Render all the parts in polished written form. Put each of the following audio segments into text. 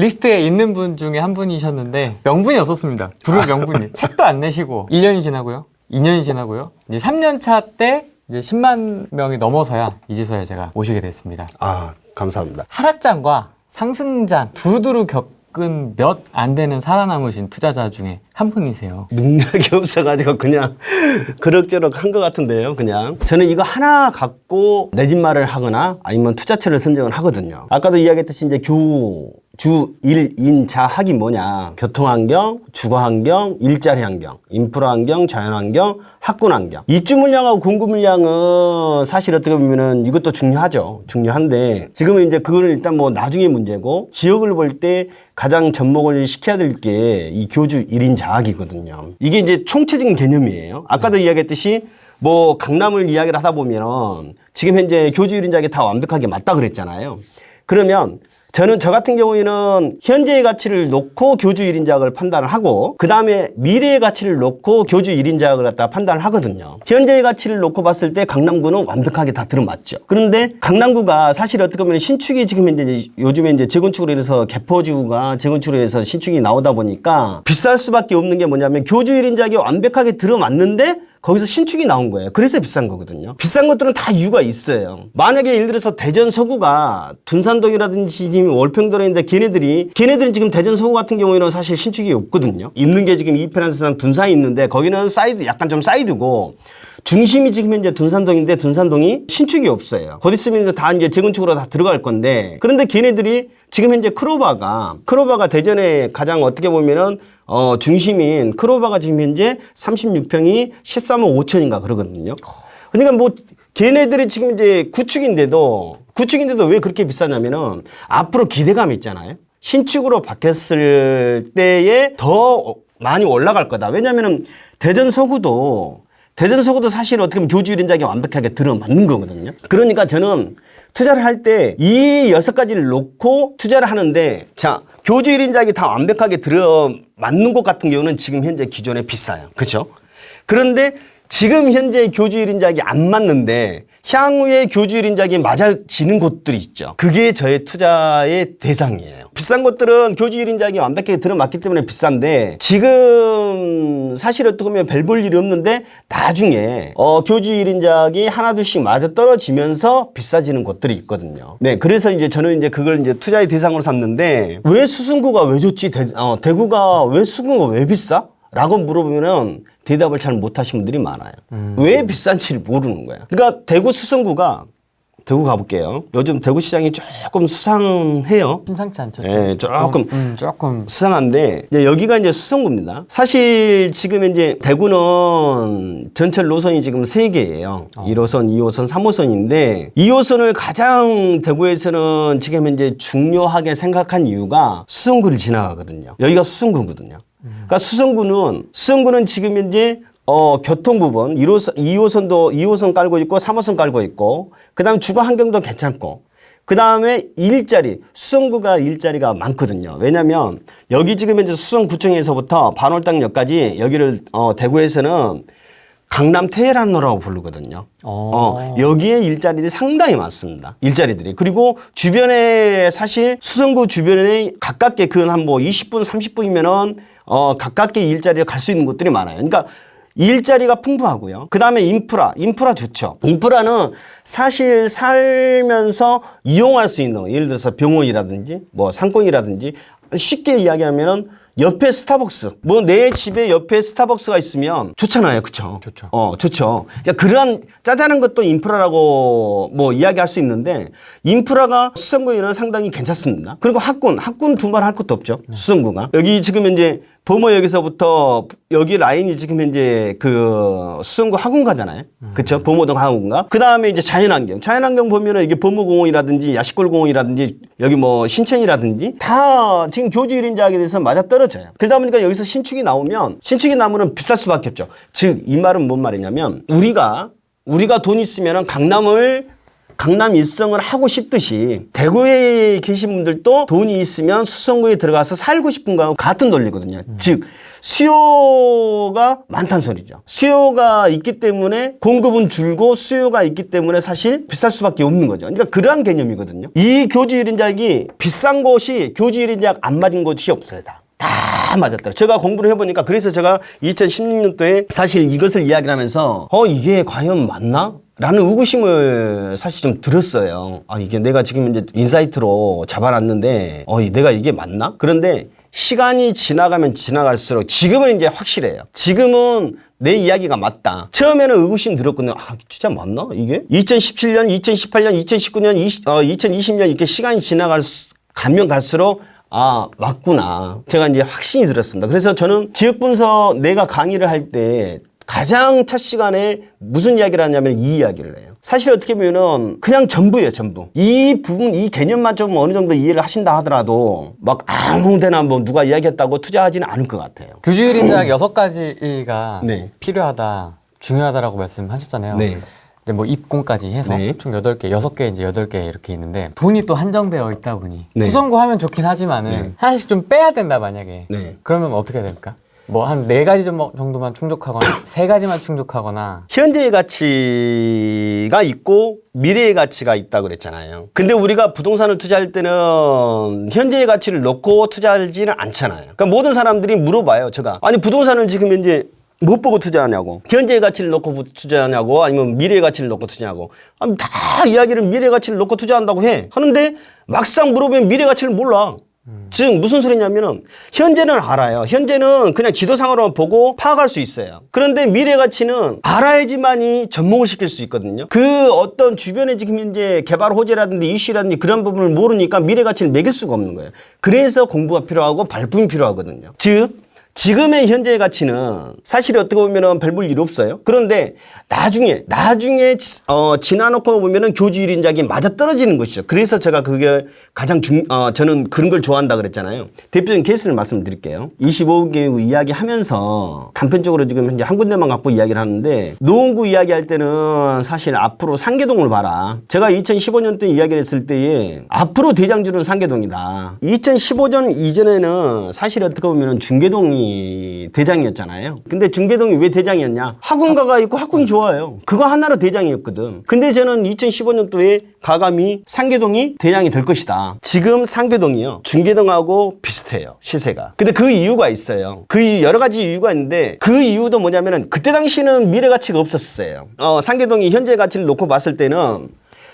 리스트에 있는 분 중에 한 분이셨는데 명분이 없었습니다. 부를 명분이. 책도 안 내시고 1년이 지나고요. 2년이 지나고요. 이제 3년 차 때 이제 10만 명이 넘어서야 이제서야 제가 오시게 됐습니다. 아, 감사합니다. 하락장과 상승장 두루두루 겪은 몇 안 되는 살아남으신 투자자 중에 한 분이세요. 능력이 없어가지고 그냥 그럭저럭 한 것 같은데요, 그냥. 저는 이거 하나 갖고 내 집 마련을 하거나 아니면 투자처를 선정을 하거든요. 아까도 이야기했듯이 이제 주, 일, 인, 자, 학이 뭐냐. 교통환경, 주거환경, 일자리 환경, 인프라 환경, 자연환경, 학군 환경. 입주 물량하고 공급 물량은 사실 어떻게 보면은 이것도 중요하죠. 중요한데 지금은 이제 그거는 일단 뭐 나중에 문제고 지역을 볼 때 가장 접목을 시켜야 될 게 이 교주 1인 자학이거든요. 이게 이제 총체적인 개념이에요. 아까도 이야기했듯이 뭐 강남을 이야기를 하다 보면 지금 현재 교주 1인 자학이 다 완벽하게 맞다 그랬잖아요. 그러면 저 같은 경우에는 현재의 가치를 놓고 교주 1인 자학을 판단을 하고 그 다음에 미래의 가치를 놓고 교주 1인 자학을 갖다 판단을 하거든요. 현재의 가치를 놓고 봤을 때 강남구는 완벽하게 다 들어맞죠. 그런데 강남구가 사실 어떻게 보면 신축이 지금 이제 요즘에 이제 재건축으로 인해서 개포지구가 재건축으로 인해서 신축이 나오다 보니까 비쌀 수밖에 없는 게 뭐냐면 교주 1인 자학이 완벽하게 들어맞는데 거기서 신축이 나온 거예요. 그래서 비싼 거거든요. 비싼 것들은 다 이유가 있어요. 만약에 예를 들어서 대전 서구가 둔산동이라든지 지금 월평동인데 걔네들은 지금 대전 서구 같은 경우에는 사실 신축이 없거든요. 있는 게 지금 이편한세상 둔산이 있는데 거기는 사이드 약간 좀 사이드고 중심이 지금 현재 둔산동인데 둔산동이 신축이 없어요. 곧 있으면 이제 다 이제 재건축으로 다 들어갈 건데 그런데 걔네들이 지금 현재 크로바가 대전에 가장 어떻게 보면은 중심인 크로바가 지금 현재 36평이 13억 5천인가 그러거든요. 그러니까 뭐 걔네들이 지금 이제 구축인데도 왜 그렇게 비싸냐면은 앞으로 기대감이 있잖아요. 신축으로 바뀌었을 때에 더 많이 올라갈 거다. 왜냐면은 대전 서구도 사실 어떻게 보면 교주 1인 자학이 완벽하게 들어맞는 거거든요. 그러니까 저는 투자를 할 때 이 6가지를 놓고 투자를 하는데 자, 교주 1인 자학이 다 완벽하게 들어맞는 곳 같은 경우는 지금 현재 기존에 비싸요. 그렇죠? 그런데 지금 현재 교주 1인 자학이 안 맞는데 향후에 교주 1인 자학이 맞아지는 곳들이 있죠. 그게 저의 투자의 대상이에요. 비싼 것들은 교주 1인 자학이 완벽하게 들어맞기 때문에 비싼데 지금 사실 어떻게 보면 별 볼 일이 없는데 나중에 교주 1인 자학이 하나둘씩 맞아 떨어지면서 비싸지는 곳들이 있거든요. 네, 그래서 이제 저는 이제 그걸 이제 투자의 대상으로 삼는데 왜 수성구가 왜 좋지? 대구가 왜 수성구가 왜 비싸? 라고 물어보면은 대답을 잘 못하시는 분들이 많아요. 왜 비싼지를 모르는 거야. 그러니까 대구 가볼게요. 요즘 대구 시장이 조금 수상해요. 심상치 않죠. 네, 조금 수상한데 이제 여기가 이제 수성구입니다. 사실 지금 이제 대구는 전철 노선이 지금 3개예요. 1호선, 2호선, 3호선인데 2호선을 가장 대구에서는 지금 현재 중요하게 생각한 이유가 수성구를 지나가거든요. 여기가 수성구거든요. 그러니까 수성구는 지금 현재 교통 부분 2호선 깔고 있고 3호선 깔고 있고 그다음에 주거 환경도 괜찮고 그다음에 수성구가 일자리가 많거든요. 왜냐면 여기 지금 현재 수성구청에서부터 반월당역까지 여기를 대구에서는 강남 테헤란로라고 부르거든요. 여기에 일자리들이 상당히 많습니다. 일자리들이. 그리고 주변에 사실 수성구 주변에 가깝게 한 뭐 20분, 30분이면은 가깝게 일자리를 갈 수 있는 곳들이 많아요. 그러니까 일자리가 풍부하고요. 그 다음에 인프라 좋죠. 인프라는 사실 살면서 이용할 수 있는 예를 들어서 병원이라든지 뭐 상권이라든지 쉽게 이야기하면은 옆에 스타벅스 뭐 내 집에 옆에 스타벅스가 있으면 좋잖아요. 그쵸? 좋죠. 좋죠. 그러니까 그러한 짜잘한 것도 인프라라고 뭐 이야기할 수 있는데 인프라가 수성구에는 상당히 괜찮습니다. 그리고 학군 두말 할 것도 없죠. 수성구가. 여기 지금 현재 범어역에서부터 여기 라인이 지금 현재 수성구 학원 가잖아요. 그쵸? 범어동 학원가. 그 다음에 이제 자연환경 보면은 이게 범어공원이라든지 야시골공원이라든지 여기 뭐 신천이라든지 다 지금 교주 1인 자학에 대해서 맞아 떨어져요. 그러다 보니까 여기서 신축이 나오면 비쌀 수밖에 없죠. 즉, 이 말은 뭔 말이냐면 우리가 돈 있으면은 강남 입성을 하고 싶듯이 대구에 계신 분들도 돈이 있으면 수성구에 들어가서 살고 싶은 거하고 같은 논리거든요. 즉 수요가 많다는 소리죠. 수요가 있기 때문에 공급은 줄고 수요가 있기 때문에 사실 비쌀 수밖에 없는 거죠. 그러니까 그러한 개념이거든요. 이 교주 1인작이 비싼 곳이 교주 1인작 안 맞은 곳이 없어요. 다 맞았더라. 제가 공부를 해보니까 그래서 제가 2016년도에 사실 이것을 이야기를 하면서 이게 과연 맞나? 라는 의구심을 사실 좀 들었어요. 이게 내가 지금 이제 인사이트로 잡아놨는데 내가 이게 맞나? 그런데 시간이 지나가면 지나갈수록 지금은 이제 확실해요. 지금은 내 이야기가 맞다. 처음에는 의구심 들었거든요. 진짜 맞나? 이게? 2017년, 2018년, 2019년, 2020년 이렇게 시간이 가면 갈수록 맞구나. 제가 이제 확신이 들었습니다. 그래서 저는 지역 분석 내가 강의를 할 때 가장 첫 시간에 무슨 이야기를 하냐면 이 이야기를 해요. 사실 어떻게 보면은 그냥 전부예요, 전부. 이 부분, 이 개념만 좀 어느 정도 이해를 하신다 하더라도 막 아무 데나 뭐 누가 이야기했다고 투자하지는 않을 것 같아요. 교주 1인작 6가지가 네. 필요하다, 중요하다라고 말씀하셨잖아요. 네. 이제 뭐 입공까지 해서 네. 총 8개, 6개 이제 8개 이렇게 있는데 돈이 또 한정되어 있다 보니 네. 수성구하면 좋긴 하지만은 하나씩 좀 빼야 된다 만약에. 네. 그러면 어떻게 될까? 뭐 한 4가지 정도만 충족하거나 3가지만 충족하거나. 현재의 가치가 있고 미래의 가치가 있다고 그랬잖아요. 근데 우리가 부동산을 투자할 때는 현재의 가치를 놓고 투자하지는 않잖아요. 그러니까 모든 사람들이 물어봐요. 제가 아니 부동산을 지금 현재 못 보고 투자하냐고, 현재의 가치를 놓고 투자하냐고, 아니면 미래의 가치를 놓고 투자하냐고. 다 이야기를 미래의 가치를 놓고 투자한다고 하는데 막상 물어보면 미래 가치를 몰라. 즉 무슨 소리냐면은 현재는 알아요. 현재는 그냥 지도상으로만 보고 파악할 수 있어요. 그런데 미래 가치는 알아야지만이 접목을 시킬 수 있거든요. 그 어떤 주변에 지금 현재 개발 호재라든지 이슈라든지 그런 부분을 모르니까 미래 가치를 매길 수가 없는 거예요. 그래서 공부가 필요하고 발품이 필요하거든요. 즉 지금의 현재의 가치는 사실 어떻게 보면은 별 볼 일 없어요. 그런데 나중에 지나놓고 보면은 교주 1인작이 맞아 떨어지는 것이죠. 그래서 제가 그게 가장 저는 그런 걸 좋아한다 그랬잖아요. 대표적인 케이스를 말씀드릴게요. 25개국 이야기하면서 단편적으로 지금 현재 한 군데만 갖고 이야기를 하는데 노원구 이야기할 때는 사실 앞으로 상계동을 봐라. 제가 2015년 때 이야기를 했을 때에 앞으로 대장주는 상계동이다. 2015년 이전에는 사실 어떻게 보면은 중계동이 대장이었잖아요. 근데 중계동이 왜 대장이었냐? 학원가가 있고 학군이 좋아요. 그거 하나로 대장이었거든. 근데 저는 2015년도에 가감히 상계동이 대장이 될 것이다. 지금 상계동이요, 중계동하고 비슷해요, 시세가. 근데 그 이유가 있어요. 그 여러 가지 이유가 있는데 그 이유도 뭐냐면은 그때 당시는 미래 가치가 없었어요. 상계동이 현재 가치를 놓고 봤을 때는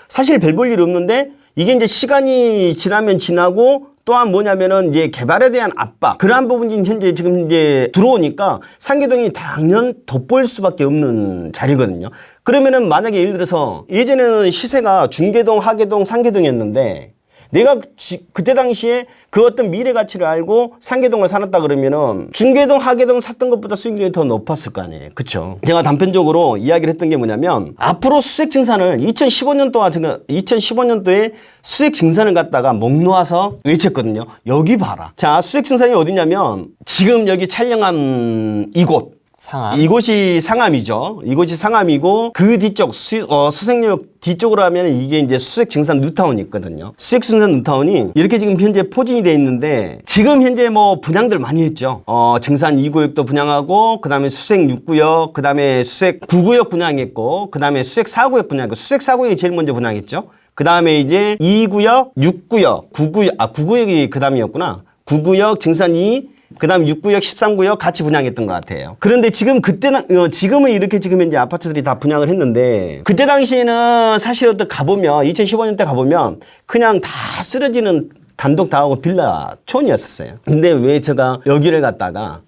사실 별 볼 일 없는데 이게 이제 시간이 지나면 지나고 또한 뭐냐면은 이제 개발에 대한 압박, 그러한 부분이 현재 지금 이제 들어오니까 상계동이 당연 돋보일 수밖에 없는 자리거든요. 그러면은 만약에 예를 들어서 예전에는 시세가 중계동, 하계동, 상계동이었는데 내가 그때 당시에 그 어떤 미래 가치를 알고 상계동을 사놨다 그러면은 중계동, 하계동 샀던 것보다 수익률이 더 높았을 거 아니에요. 그쵸? 제가 단편적으로 이야기를 했던 게 뭐냐면 앞으로 수익 증산을 2015년도에 수익 증산을 갖다가 목 놓아서 외쳤거든요. 여기 봐라. 자, 수익 증산이 어디냐면 지금 여기 촬영한 이곳. 상암. 이곳이 상암이죠. 이곳이 상암이고 그 뒤쪽 수색역 뒤쪽으로 하면 이게 이제 수색 증산 뉴타운이 있거든요. 수색 증산 뉴타운이 이렇게 지금 현재 포진이 돼 있는데 지금 현재 뭐 분양들 많이 했죠. 증산 2구역도 분양하고 그다음에 수색 6구역, 그다음에 수색 9구역 분양했고 그다음에 수색 4구역 분양했고 수색 4구역이 제일 먼저 분양했죠. 그다음에 이제 2구역, 6구역, 9구역이 그다음이었구나. 9구역, 증산 2, 그 다음 6구역, 13구역 같이 분양했던 것 같아요. 그런데 지금은 이렇게 지금 현재 아파트들이 다 분양을 했는데 그때 당시에는 사실 가보면 2015년 때 가보면 그냥 다 쓰러지는 단독 다하고 빌라촌이었었어요. 근데 왜 제가 여기를 갖다가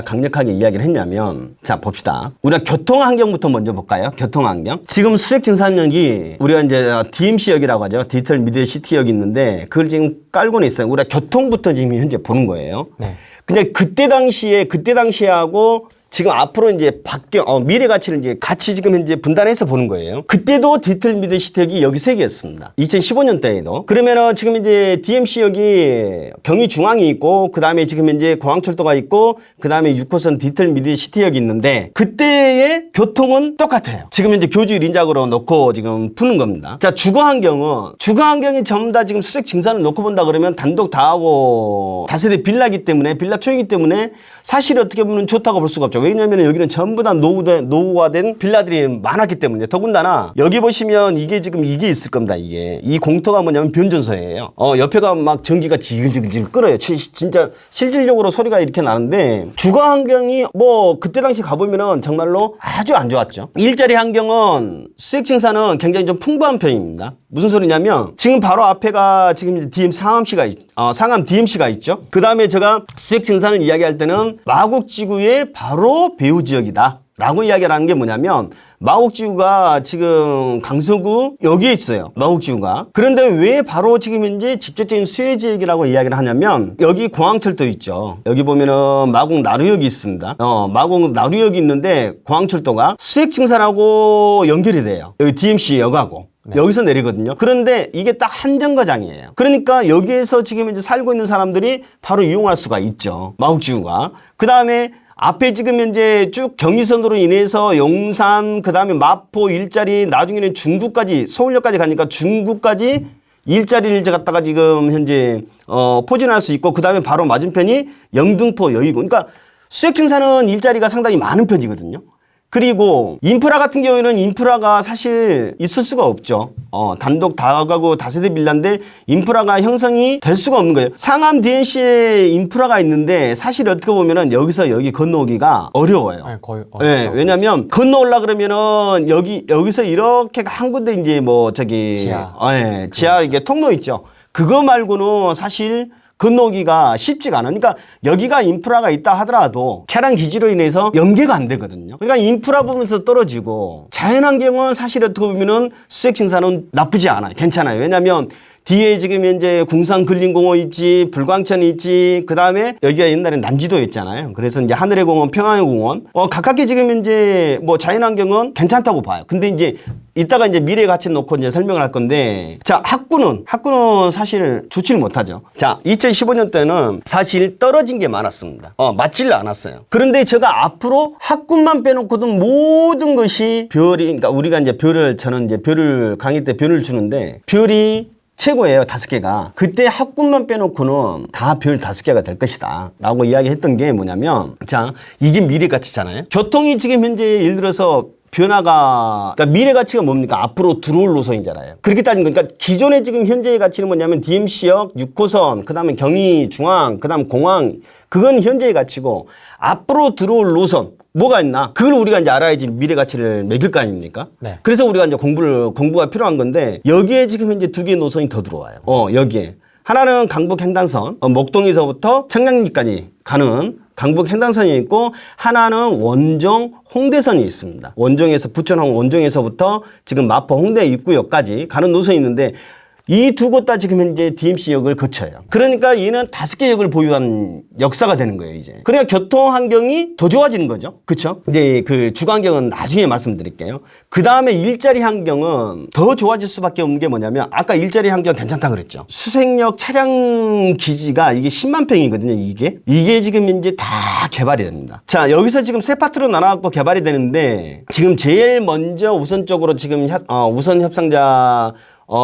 강력하게 이야기를 했냐면 자 봅시다. 우리가 교통환경부터 먼저 볼까요? 교통환경. 지금 수색증산역이 우리가 이제 DMC역이라고 하죠. 디지털 미디어 시티역이 있는데 그걸 지금 깔고는 있어요. 우리가 교통부터 지금 현재 보는 거예요. 네. 근데 그때 당시하고 지금 앞으로 이제 미래 가치를 이제 같이 지금 현재 분단해서 보는 거예요. 그때도 디지털 미디어 시티역이 여기 세 개였습니다. 2015년대에도. 그러면은 지금 이제 DMC역이 경의 중앙이 있고, 그 다음에 지금 현재 공항철도가 있고, 그 다음에 6호선 디지털 미디어 시티역이 있는데, 그때의 교통은 똑같아요. 지금 현재 교주 1인작으로 놓고 지금 푸는 겁니다. 자, 주거 환경이 전부 다 지금 수색 증산을 놓고 본다 그러면 단독 다 하고 다세대 빌라기 때문에, 빌라촌이기 때문에 사실 어떻게 보면 좋다고 볼 수가 없죠. 왜냐하면 여기는 전부 다 노후화된 빌라들이 많았기 때문에. 더군다나 여기 보시면 이게 지금 이게 있을 겁니다. 이게 이 공터가 뭐냐면 변전소예요. 옆에가 막 전기가 지글지글 끓어요. 진짜 실질적으로 소리가 이렇게 나는데, 주거 환경이 뭐 그때 당시 가보면은 정말로 아주 안 좋았죠. 일자리 환경은 수액 증산은 굉장히 좀 풍부한 편입니다. 무슨 소리냐면 지금 바로 앞에가 지금 상암 DMC가 있죠. 그 다음에 제가 수액 증산을 이야기할 때는 마곡지구의 바로 배후 지역이다 라고 이야기를 하는 게 뭐냐면, 마곡지구가 지금 강서구 여기에 있어요. 마곡지구가. 그런데 왜 바로 지금 현재 직접적인 수혜 지역이라고 이야기를 하냐면, 여기 공항철도 있죠. 여기 보면은 마곡 나루역이 있습니다. 마곡 나루역이 있는데 공항철도가 수액 증산하고 연결이 돼요. 여기 DMC 역하고. 네. 여기서 내리거든요. 그런데 이게 딱 한 정거장이에요. 그러니까 여기에서 지금 이제 살고 있는 사람들이 바로 이용할 수가 있죠. 마곡지구가. 그 다음에 앞에 지금 현재 쭉 경의선으로 인해서 용산, 그 다음에 마포 일자리, 나중에는 중구까지, 서울역까지 가니까 중구까지 일자리를 갖다가 지금 현재 포진할 수 있고, 그 다음에 바로 맞은편이 영등포, 여의도. 그러니까 수액 증산은 일자리가 상당히 많은 편이거든요. 그리고 인프라 같은 경우에는 인프라가 사실 있을 수가 없죠. 단독 다가구 다세대 빌라인데 인프라가 형성이 될 수가 없는 거예요. 상암 DNC에 인프라가 있는데 사실 어떻게 보면은 여기서 여기 건너오기가 어려워요. 아니, 거의 네, 왜냐면 건너올라 그러면은 여기서 이렇게 한 군데 이제 뭐 지하 이게 통로 있죠. 그거 말고는 사실 건너기가 쉽지가 않아. 그러니까 여기가 인프라가 있다 하더라도 차량 기지로 인해서 연계가 안 되거든요. 그러니까 인프라 부분에서 떨어지고, 자연환경은 사실 어떻게 보면은 수액 증산은 나쁘지 않아요. 괜찮아요. 왜냐하면 뒤에 지금 현재 궁산근린공원 있지, 불광천이 있지, 그 다음에 여기가 옛날에 난지도였잖아요. 그래서 이제 하늘의 공원, 평화의 공원, 가깝게 지금 현재 뭐 자연환경은 괜찮다고 봐요. 근데 이제 이따가 이제 미래 가치 놓고 이제 설명을 할 건데, 자, 학구는 사실 좋지를 못하죠. 자, 2015년 때는 사실 떨어진 게 많았습니다. 맞지를 않았어요. 그런데 제가 앞으로 학군만 빼놓고도 모든 것이 그러니까 우리가 이제 저는 이제 강의 때 별을 주는데, 별이 최고예요. 5개가. 그때 학군만 빼놓고는 다 별 5개가 될 것이다 라고 이야기했던 게 뭐냐면, 자, 이게 미래 가치잖아요. 교통이 지금 현재 예를 들어서 변화가, 그러니까 미래 가치가 뭡니까? 앞으로 들어올 노선이잖아요. 그렇게 따지면, 그러니까 기존의 지금 현재의 가치는 뭐냐면 DMC역, 6호선, 그 다음에 경의 중앙, 그 다음 공항, 그건 현재의 가치고, 앞으로 들어올 노선 뭐가 있나? 그걸 우리가 이제 알아야지 미래 가치를 매길 거 아닙니까? 네. 그래서 우리가 이제 공부가 필요한 건데, 여기에 지금 현재 2개의 노선이 더 들어와요. 여기에 하나는 강북 횡단선, 목동에서부터 청량리까지 가는 강북 횡단선이 있고, 하나는 원종 홍대선이 있습니다. 원종에서 부천항 원종에서부터 지금 마포 홍대 입구역까지 가는 노선이 있는데, 이 두 곳 다 지금 현재 DMC역을 거쳐요. 그러니까 얘는 5개 역을 보유한 역사가 되는 거예요, 이제. 그러니까 교통 환경이 더 좋아지는 거죠. 그렇죠? 이제 그 주거 환경은 나중에 말씀드릴게요. 그 다음에 일자리 환경은 더 좋아질 수밖에 없는 게 뭐냐면, 아까 일자리 환경 괜찮다 그랬죠. 수색역 차량 기지가 이게 10만 평이거든요, 이게 지금 현재 다 개발이 됩니다. 자, 여기서 지금 세 파트로 나눠갖고 개발이 되는데, 지금 제일 먼저 우선적으로 지금 우선 협상자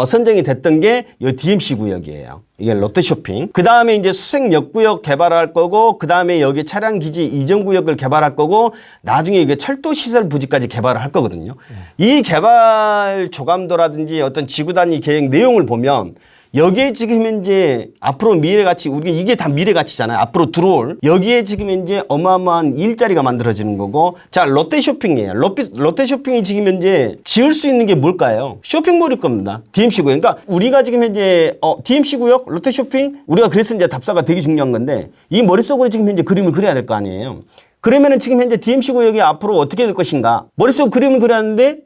선정이 됐던 게 이 DMC 구역이에요. 이게 롯데쇼핑. 그 다음에 이제 수색역구역 개발할 거고, 그 다음에 여기 차량기지 이전구역을 개발할 거고, 나중에 이게 철도시설 부지까지 개발을 할 거거든요. 이 개발 조감도라든지 어떤 지구단위 계획 내용을 보면, 여기에 지금 현재 앞으로 미래 가치, 우리가 이게 다 미래 가치잖아요. 앞으로 들어올. 여기에 지금 현재 어마어마한 일자리가 만들어지는 거고. 자, 롯데쇼핑이에요. 롯데쇼핑이 지금 현재 지을 수 있는 게 뭘까요? 쇼핑몰일 겁니다. DMC 구역. 그러니까 우리가 지금 현재 DMC 구역, 롯데쇼핑, 우리가 그래서 이제 답사가 되게 중요한 건데, 이 머릿속으로 지금 현재 그림을 그려야 될 거 아니에요. 그러면은 지금 현재 DMC 구역이 앞으로 어떻게 될 것인가? 머릿속 그림을 그렸는데,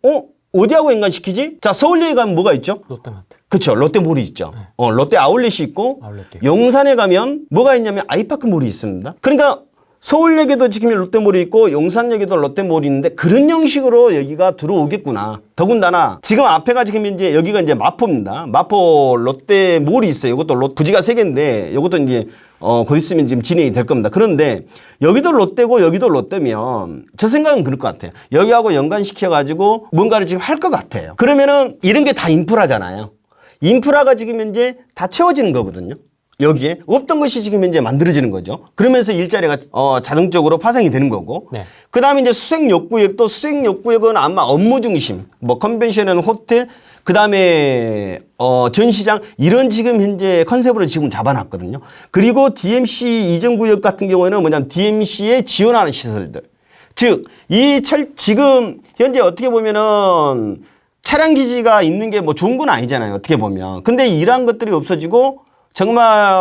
어디하고 연관시키지? 자, 서울역에 가면 뭐가 있죠? 롯데마트. 그렇죠. 롯데몰이 있죠. 네. 롯데 아울렛이 있고, 아울렛도 용산에 가면 뭐가 있냐면 아이파크몰이 있습니다. 그러니까 서울역에도 지금 롯데몰이 있고 용산역에도 롯데몰이 있는데 그런 형식으로 여기가 들어오겠구나. 더군다나 지금 앞에가 지금 이제 여기가 이제 마포입니다. 마포 롯데몰이 있어요. 이것도 부지가 3개인데 이것도 이제 곧 있으면 지금 진행이 될 겁니다. 그런데 여기도 롯데고 여기도 롯데면 저 생각은 그럴 것 같아요. 여기하고 연관시켜가지고 뭔가를 지금 할 것 같아요. 그러면은 이런 게 다 인프라잖아요. 인프라가 지금 현재 다 채워지는 거거든요. 여기에 없던 것이 지금 현재 만들어지는 거죠. 그러면서 일자리가 자동적으로 파생이 되는 거고. 네. 그 다음에 이제 수색욕구역도 수색욕구역은 아마 업무 중심, 뭐 컨벤션은 호텔, 그 다음에 전시장 이런 지금 현재 컨셉으로 지금 잡아놨거든요. 그리고 DMC 이전구역 같은 경우에는 뭐냐면 DMC에 지원하는 시설들. 즉, 지금 현재 어떻게 보면은 차량 기지가 있는 게 뭐 좋은 건 아니잖아요. 어떻게 보면. 근데 이러한 것들이 없어지고 정말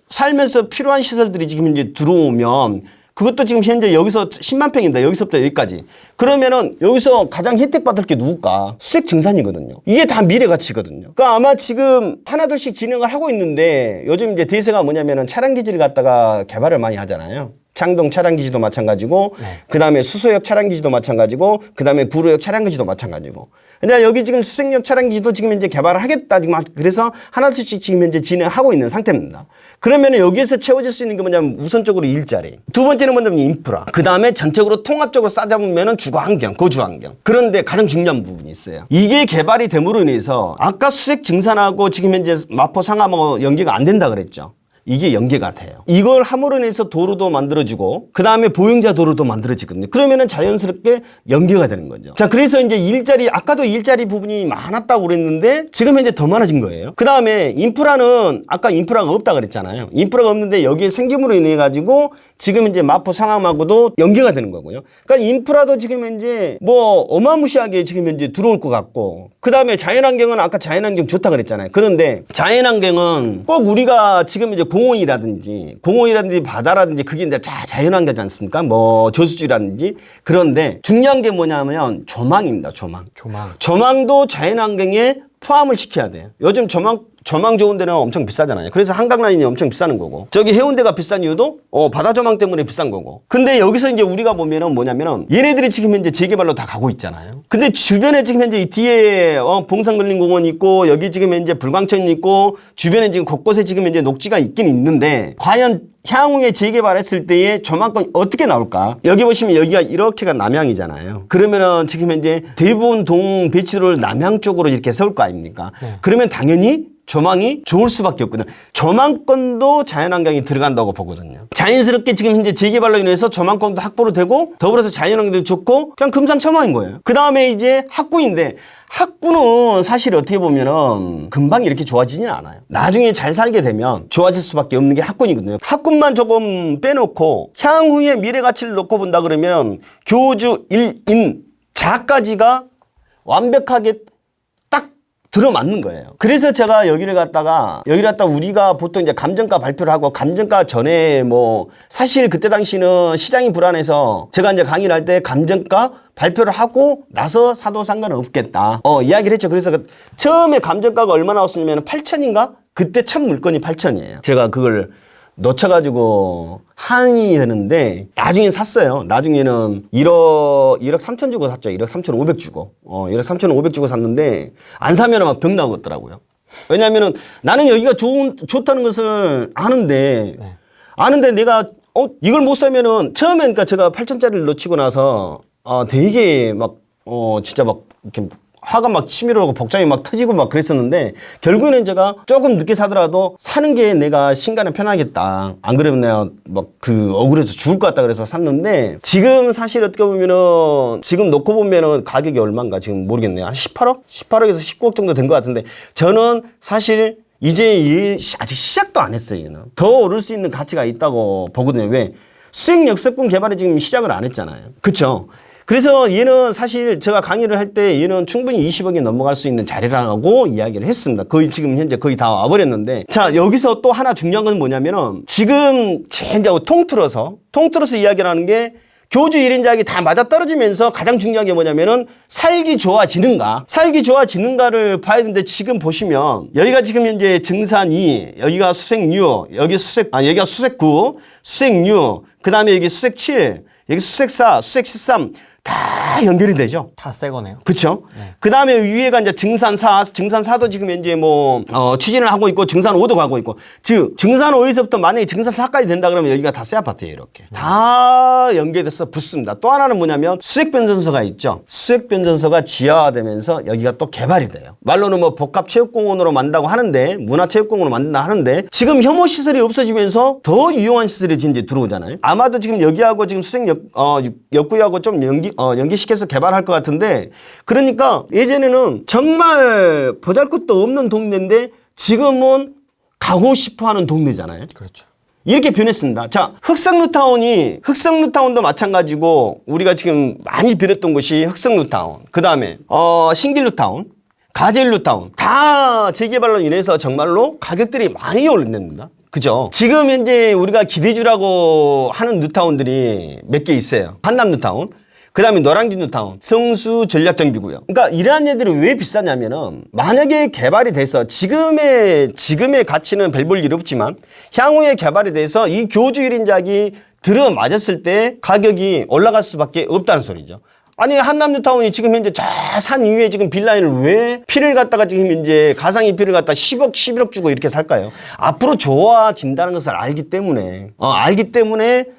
살면서 필요한 시설들이 지금 이제 들어오면 그것도 지금 현재 여기서 10만 평입니다. 여기서부터 여기까지. 그러면은 여기서 가장 혜택 받을 게 누굴까? 수색 증산이거든요. 이게 다 미래 가치거든요. 그러니까 아마 지금 하나둘씩 진행을 하고 있는데 요즘 이제 대세가 뭐냐면은 차량 기지를 갖다가 개발을 많이 하잖아요. 창동 차량기지도 마찬가지고, 네. 그 다음에 수소역 차량기지도 마찬가지고, 그 다음에 구로역 차량기지도 마찬가지고. 근데 여기 지금 수색역 차량기지도 지금 이제 개발을 하겠다. 지금 그래서 하나둘씩 지금 현재 진행하고 있는 상태입니다. 그러면 여기에서 채워질 수 있는 게 뭐냐면 우선적으로 일자리. 두 번째는 뭐냐면 인프라. 그 다음에 전체적으로 통합적으로 싸잡으면은 주거환경, 거주환경. 그런데 가장 중요한 부분이 있어요. 이게 개발이 됨으로 인해서 아까 수색 증산하고 지금 현재 마포 상암하고 연계가 안 된다 그랬죠. 이게 연계가 돼요. 이걸 함으로 인해서 도로도 만들어지고 그 다음에 보행자 도로도 만들어지거든요. 그러면은 자연스럽게 연계가 되는 거죠. 자, 그래서 이제 일자리 아까도 일자리 부분이 많았다고 그랬는데 지금 현재 더 많아진 거예요. 그 다음에 인프라는 아까 인프라가 없다 그랬잖아요. 인프라가 없는데 여기에 생김으로 인해 가지고 지금 이제 마포 상암하고도 연계가 되는 거고요. 그러니까 인프라도 지금 현재 뭐 어마무시하게 지금 현재 들어올 것 같고 그 다음에 자연환경은 아까 자연환경 좋다 그랬잖아요. 그런데 자연환경은 꼭 우리가 지금 이제 공원이라든지 바다라든지 그게 이제 자연환경이지 않습니까? 뭐 저수지라든지. 그런데 중요한 게 뭐냐면 조망입니다. 조망도 자연환경에 포함을 시켜야 돼요. 요즘 조망 좋은 데는 엄청 비싸잖아요. 그래서 한강라인이 엄청 비싸는 거고. 저기 해운대가 비싼 이유도 바다 조망 때문에 비싼 거고. 근데 여기서 이제 우리가 보면은 뭐냐면은 얘네들이 지금 현재 재개발로 다 가고 있잖아요. 근데 주변에 지금 현재 이 뒤에 봉산근린공원이 있고 여기 지금 현재 불광천이 있고 주변에 지금 곳곳에 지금 현재 녹지가 있긴 있는데 과연 향후에 재개발했을 때의 조망권이 어떻게 나올까? 여기 보시면 여기가 이렇게가 남향이잖아요. 그러면은 지금 현재 대부분 동 배치도를 남향 쪽으로 이렇게 세울 거 아닙니까? 네. 그러면 당연히 조망이 좋을 수밖에 없거든요. 조망권도 자연환경이 들어간다고 보거든요. 자연스럽게 지금 현재 재개발로 인해서 조망권도 확보로 되고 더불어서 자연환경도 좋고 그냥 금상첨화인 거예요. 그 다음에 이제 학구인데 학구는 사실 어떻게 보면은 금방 이렇게 좋아지지는 않아요. 나중에 잘 살게 되면 좋아질 수밖에 없는 게 학군이거든요. 학군만 조금 빼놓고 향후의 미래 가치를 놓고 본다 그러면 교주 1인 자까지가 완벽하게 딱 들어맞는 거예요. 그래서 제가 여기를 갖다가 우리가 보통 이제 감정가 발표를 하고 감정가 전에 뭐 사실 그때 당시는 시장이 불안해서 제가 이제 강의를 할 때 감정가 발표를 하고 나서 사도 상관은 없겠다. 이야기를 했죠. 그래서 처음에 감정가가 얼마 나왔었냐면 8천인가? 그때 첫 물건이 8천이에요. 제가 그걸 놓쳐가지고 한이 되는데 나중엔 샀어요. 나중에는 1억 3천 주고 샀죠. 1억 3천 5백 주고. 1억 3천 5백 주고 샀는데 안 사면 막 병 나오겠더라고요. 왜냐면은 나는 여기가 좋다는 것을 아는데 내가 이걸 못 사면은 처음에 그러니까 제가 8천짜리를 놓치고 나서 되게 막 진짜 막 이렇게 화가 막 치밀어 오고 복장이 막 터지고 막 그랬었는데 결국에는 제가 조금 늦게 사더라도 사는 게 내가 신간에 편하겠다. 안 그러면 내가 막 억울해서 죽을 것 같다 그래서 샀는데 지금 사실 어떻게 보면은 지금 놓고 보면은 가격이 얼마인가 지금 모르겠네요. 한 18억? 18억에서 19억 정도 된 것 같은데 저는 사실 이제 아직 시작도 안 했어요. 얘는. 더 오를 수 있는 가치가 있다고 보거든요. 왜? 수익 역세권 개발에 지금 시작을 안 했잖아요. 그쵸? 그래서 얘는 사실 제가 강의를 할 때 얘는 충분히 20억이 넘어갈 수 있는 자리라고 이야기를 했습니다. 거의 지금 현재 거의 다 와버렸는데 자 여기서 또 하나 중요한 건 뭐냐면은 지금 이제 통틀어서 이야기를 하는 게 교주 1인자에게 다 맞아떨어지면서 가장 중요한 게 뭐냐면은 살기 좋아지는가를 봐야 되는데 지금 보시면 여기가 지금 현재 증산 2, 여기가 수색류, 여기가 수색구, 수색류 그 다음에 여기 수색 7, 여기 수색 4, 수색 13 다 연결이 되죠. 다 새 거네요. 그렇죠. 그 다음에 위에가 이제 증산 4, 증산 4도 지금 이제 뭐 추진을 하고 있고 증산 5도 가고 있고, 즉 증산 5에서부터 만약에 증산 4까지 된다 그러면 여기가 다 새 아파트예요. 이렇게 다 연계돼서 붙습니다. 또 하나는 뭐냐면 수색 변전소가 있죠. 수색 변전소가 지하화되면서 여기가 또 개발이 돼요. 말로는 뭐 복합체육공원으로 만든다고 하는데, 문화체육공원으로 만든다 하는데, 지금 혐오 시설이 없어지면서 더 유용한 시설이 이제 들어오잖아요. 아마도 지금 여기하고 지금 수색 역구하고 좀 연기시켜서 개발할 것 같은데, 그러니까 예전에는 정말 보잘것도 없는 동네인데 지금은 가고 싶어 하는 동네잖아요. 그렇죠. 이렇게 변했습니다. 자, 흑성루타운도 마찬가지고 우리가 지금 많이 변했던 곳이 흑성루타운, 그 다음에 신길루타운, 가젤루타운 다 재개발로 인해서 정말로 가격들이 많이 올랐습니다. 그죠? 지금 현재 우리가 기대주라고 하는 뉴타운들이 몇 개 있어요. 한남 뉴타운, 그 다음에 노량진 뉴타운, 성수 전략정비구역. 그러니까 이러한 애들이 왜 비싸냐면은, 만약에 개발이 돼서 지금의 가치는 별 볼 일 없지만 향후에 개발이 돼서 이 교주 1인작이 들어맞았을 때 가격이 올라갈 수밖에 없다는 소리죠. 아니, 한남 뉴타운이 지금 현재 저 산 위에 지금 빌라를 왜 피를 갖다가 지금 이제 가상의 피를 갖다 10억, 11억 주고 이렇게 살까요? 앞으로 좋아진다는 것을 알기 때문에,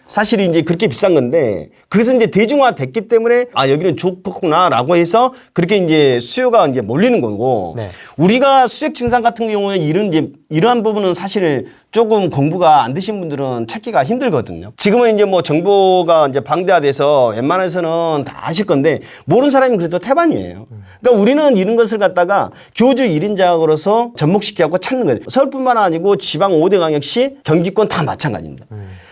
사실 이제 그렇게 비싼 건데, 그것은 이제 대중화 됐기 때문에, 아, 여기는 좋구나라고 해서 그렇게 이제 수요가 이제 몰리는 거고, 네. 우리가 수액 증산 같은 경우에 이러한 부분은 사실 조금 공부가 안 되신 분들은 찾기가 힘들거든요. 지금은 이제 뭐 정보가 이제 방대화돼서 웬만해서는 다 아실 건데, 모르는 사람이 그래도 태반이에요. 그러니까 우리는 이런 것을 갖다가 교주 1인작으로서 접목시켜갖고 찾는 거예요. 서울뿐만 아니고 지방 5대 광역시, 경기권 다 마찬가지입니다.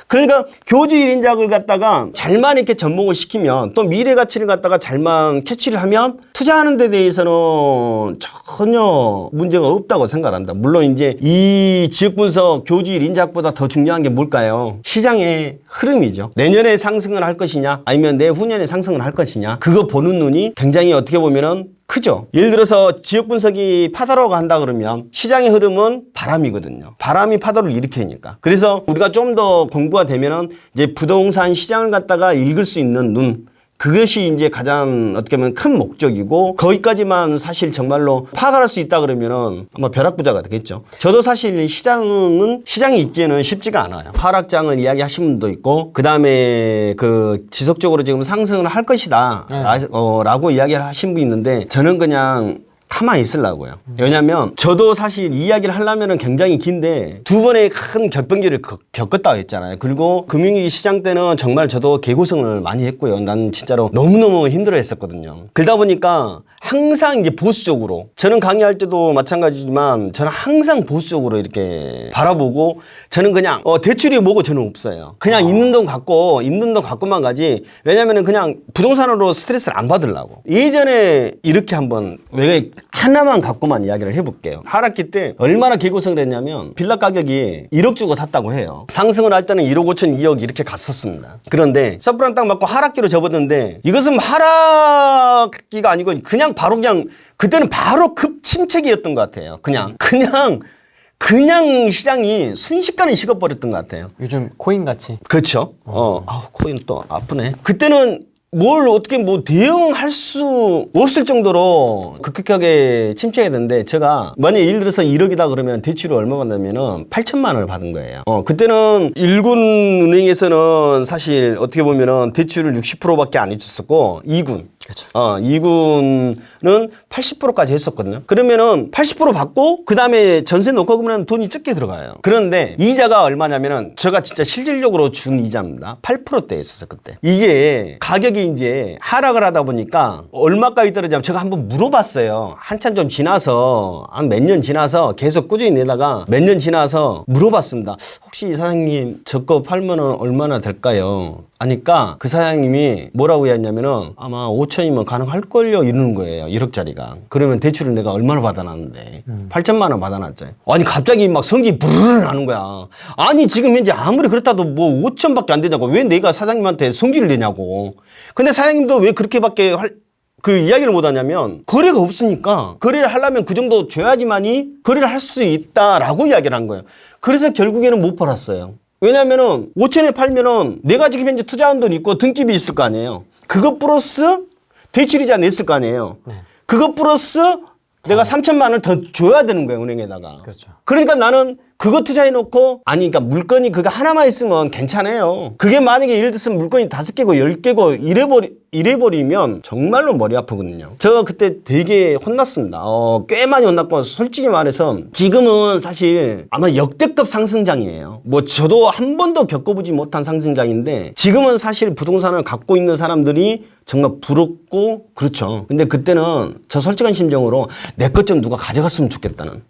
그러니까 교주 1인작을 갖다가 잘만 이렇게 접목을 시키면, 또 미래 가치를 갖다가 잘만 캐치를 하면 투자하는 데 대해서는 전혀 문제가 없다고 생각합니다. 물론 이제 이 지역 분석 교주 1인작보다 더 중요한 게 뭘까요? 시장의 흐름이죠. 내년에 상승을 할 것이냐, 아니면 내후년에 상승을 할 것이냐, 그거 보는 눈이 굉장히 어떻게 보면은 크죠. 예를 들어서 지역 분석이 파다라고 한다 그러면 시장의 흐름은 바람이거든요. 바람이 파도를 일으키니까. 그래서 우리가 좀 더 공부가 되면은 이제 부동산 시장을 갖다가 읽을 수 있는 눈, 그것이 이제 가장 어떻게 보면 큰 목적이고, 거기까지만 사실 정말로 파악할 수 있다 그러면은 아마 벼락부자가 되겠죠. 저도 사실 시장이 있기에는 쉽지가 않아요. 하락장을 이야기하신 분도 있고, 그 다음에 그 지속적으로 지금 상승을 할 것이다 라고 이야기를 하신 분이 있는데, 저는 그냥 가만히 있으려고요. 왜냐면 저도 사실 이야기를 하려면 굉장히 긴데, 두 번의 큰 결병기를 겪었다고 했잖아요. 그리고 금융위기 시장 때는 정말 저도 개고생을 많이 했고요. 난 진짜로 너무너무 힘들어 했었거든요. 그러다 보니까 항상 이제 보수적으로, 저는 강의할 때도 마찬가지지만 저는 항상 보수적으로 이렇게 바라보고, 저는 그냥 대출이 뭐고 저는 없어요. 그냥 있는 돈 갖고만 가지. 왜냐면은 그냥 부동산으로 스트레스를 안 받으려고. 예전에 이렇게 한번 왜 하나만 갖고만 이야기를 해볼게요. 하락기 때 얼마나 개고생을 했냐면, 빌라 가격이 1억 주고 샀다고 해요. 상승을 할 때는 1억 5천, 2억 이렇게 갔었습니다. 그런데 서프라임 딱 맞고 하락기로 접었는데, 이것은 하락기가 아니고 그냥 그때는 바로 급침체기였던 것 같아요. 그냥 시장이 순식간에 식어버렸던 것 같아요. 요즘 코인 같이. 그렇죠. 코인 또 아프네. 그때는 뭘 어떻게 대응할 수 없을 정도로 급격하게 침체가 됐는데, 제가 만약에 예를 들어서 1억이다 그러면 대출을 얼마 받냐면은 8천만 원을 받은 거예요. 그때는 일군은행에서는 사실 어떻게 보면은 대출을 60%밖에 안 해줬었고, 2군. 그렇죠. 2군은 80%까지 했었거든요. 그러면은 80% 받고 그 다음에 전세 놓고 그러면 돈이 적게 들어가요. 그런데 이자가 얼마냐면은 제가 진짜 실질적으로 준 이자입니다. 8%대였었어요, 그때. 이게 가격이 이제 하락을 하다 보니까 얼마까지 떨어지냐면, 제가 한번 물어봤어요. 한참 좀 지나서, 한 몇 년 지나서 계속 꾸준히 내다가 몇 년 지나서 물어봤습니다. 혹시 사장님 저거 팔면은 얼마나 될까요? 하니까 그 사장님이 뭐라고 했냐면은 아마 5천이면 가능할걸요 이러는 거예요. 1억짜리가. 그러면 대출을 내가 얼마나 받아놨는데 8천만 원 받아놨죠. 아니 갑자기 막 성질이 부르르 나는 거야. 아니 지금 현재 아무리 그렇다도 뭐 5천밖에 안 되냐고, 왜 내가 사장님한테 성질을 내냐고. 근데 사장님도 왜 그렇게밖에 그 이야기를 못 하냐면, 거래가 없으니까 거래를 하려면 그 정도 줘야지만이 거래를 할 수 있다라고 이야기를 한 거예요. 그래서 결국에는 못 팔았어요. 왜냐면은 5천에 팔면은 내가 지금 현재 투자한 돈이 있고 등기비 있을 거 아니에요. 그것 플러스 대출이자 냈을 거 아니에요. 그것 플러스 내가 3천만 원을 더 줘야 되는 거예요, 은행에다가. 그렇죠. 그러니까 나는 그거 투자해놓고, 아니, 그러니까 물건이 그거 하나만 있으면 괜찮아요. 그게 만약에 예를 들어서 물건이 5개고 10개고 이래버리면 정말로 머리 아프거든요. 저 그때 되게 혼났습니다. 꽤 많이 혼났고, 솔직히 말해서 지금은 사실 아마 역대급 상승장이에요. 뭐 저도 한 번도 겪어보지 못한 상승장인데, 지금은 사실 부동산을 갖고 있는 사람들이 정말 부럽고, 그렇죠. 근데 그때는 저 솔직한 심정으로 내 것 좀 누가 가져갔으면 좋겠다는.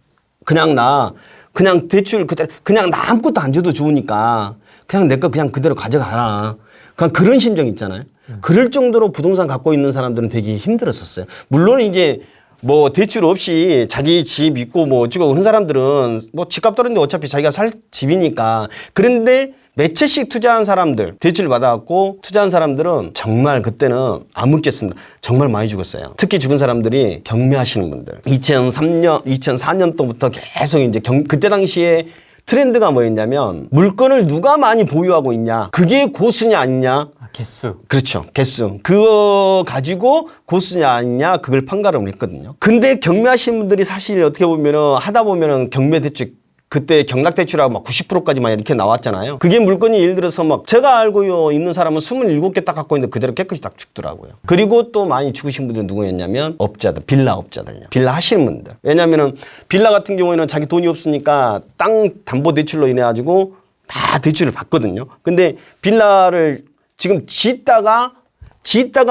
그냥 대출 그대로, 그냥 나 아무것도 안 줘도 좋으니까 그냥 내 거 그냥 그대로 가져가라. 그냥 그런 심정 있잖아요. 그럴 정도로 부동산 갖고 있는 사람들은 되게 힘들었었어요. 물론 이제 뭐 대출 없이 자기 집 있고 뭐 어쩌고 그런 사람들은 뭐 집값 떨어지는데 어차피 자기가 살 집이니까. 그런데 몇 채씩 투자한 사람들, 대출 받아갖고 투자한 사람들은 정말 그때는 안 묻겠습니다. 정말 많이 죽었어요. 특히 죽은 사람들이 경매하시는 분들. 2003년, 2004년도부터 계속 이제 그때 당시에 트렌드가 뭐였냐면 물건을 누가 많이 보유하고 있냐. 그게 고수냐 아니냐. 개수. 그렇죠. 개수. 그거 가지고 고수냐 아니냐 그걸 판가름을 했거든요. 근데 경매하시는 분들이 사실 어떻게 보면은 하다 보면은 경매 대출 그때 경락대출하고 막 90%까지 막 이렇게 나왔잖아요. 그게 물건이 예를 들어서 막 제가 알고 있는 사람은 27개 딱 갖고 있는데 그대로 깨끗이 딱 죽더라고요. 그리고 또 많이 죽으신 분들은 누구였냐면 업자들, 빌라 업자들요. 빌라 하시는 분들. 왜냐면은 빌라 같은 경우에는 자기 돈이 없으니까 땅 담보 대출로 인해 가지고 다 대출을 받거든요. 근데 빌라를 지금 짓다가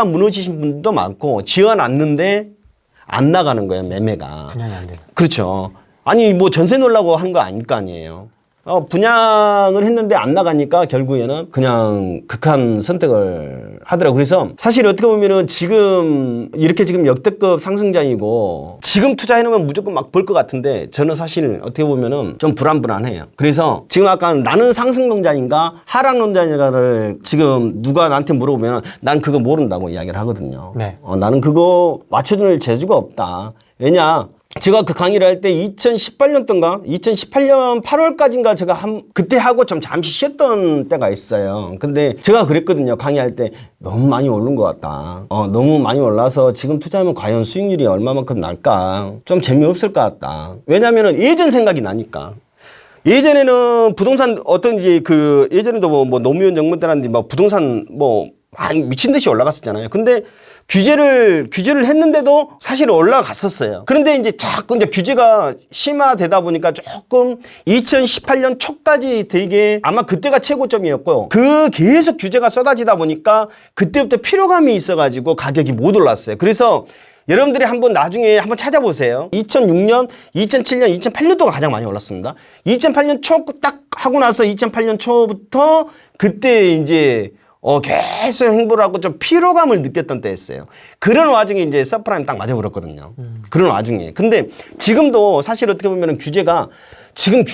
무너지신 분들도 많고 지어놨는데 안 나가는 거예요, 매매가. 분양이 안 되는. 그렇죠. 아니 뭐 전세 놓으려고 한 거 아닐 거 아니에요. 분양을 했는데 안 나가니까 결국에는 그냥 극한 선택을 하더라고요. 그래서 사실 어떻게 보면은 지금 이렇게 지금 역대급 상승장이고 지금 투자해놓으면 무조건 막 벌 것 같은데 저는 사실 어떻게 보면은 좀 불안불안해요. 그래서 지금 아까 나는 상승론자인가 하락론자인가를 지금 누가 나한테 물어보면 난 그거 모른다고 이야기를 하거든요. 네. 나는 그거 맞춰줄 재주가 없다. 왜냐? 제가 그 강의를 할 때 2018년도인가 2018년 8월까지인가 제가 그때 하고 좀 잠시 쉬었던 때가 있어요. 근데 제가 그랬거든요. 강의할 때 너무 많이 오른 것 같다. 너무 많이 올라서 지금 투자하면 과연 수익률이 얼마만큼 날까? 좀 재미없을 것 같다. 왜냐면은 예전 생각이 나니까. 예전에는 부동산 어떤 이제 그 예전에도 뭐 노무현 정부 때라든지 막 부동산 뭐 미친 듯이 올라갔었잖아요. 근데 규제를 했는데도 사실 올라갔었어요. 그런데 이제 자꾸 이제 규제가 심화되다 보니까 조금 2018년 초까지 되게 아마 그때가 최고점이었고 그 계속 규제가 쏟아지다 보니까 그때부터 피로감이 있어가지고 가격이 못 올랐어요. 그래서 여러분들이 한번 나중에 한번 찾아보세요. 2006년, 2007년, 2008년도가 가장 많이 올랐습니다. 2008년 초 딱 하고 나서 2008년 초부터 그때 이제 계속 행보를 하고 좀 피로감을 느꼈던 때였어요. 그런 와중에 이제 서프라임 딱 맞아버렸거든요. 그런 와중에. 근데 지금도 사실 어떻게 보면 규제가 지금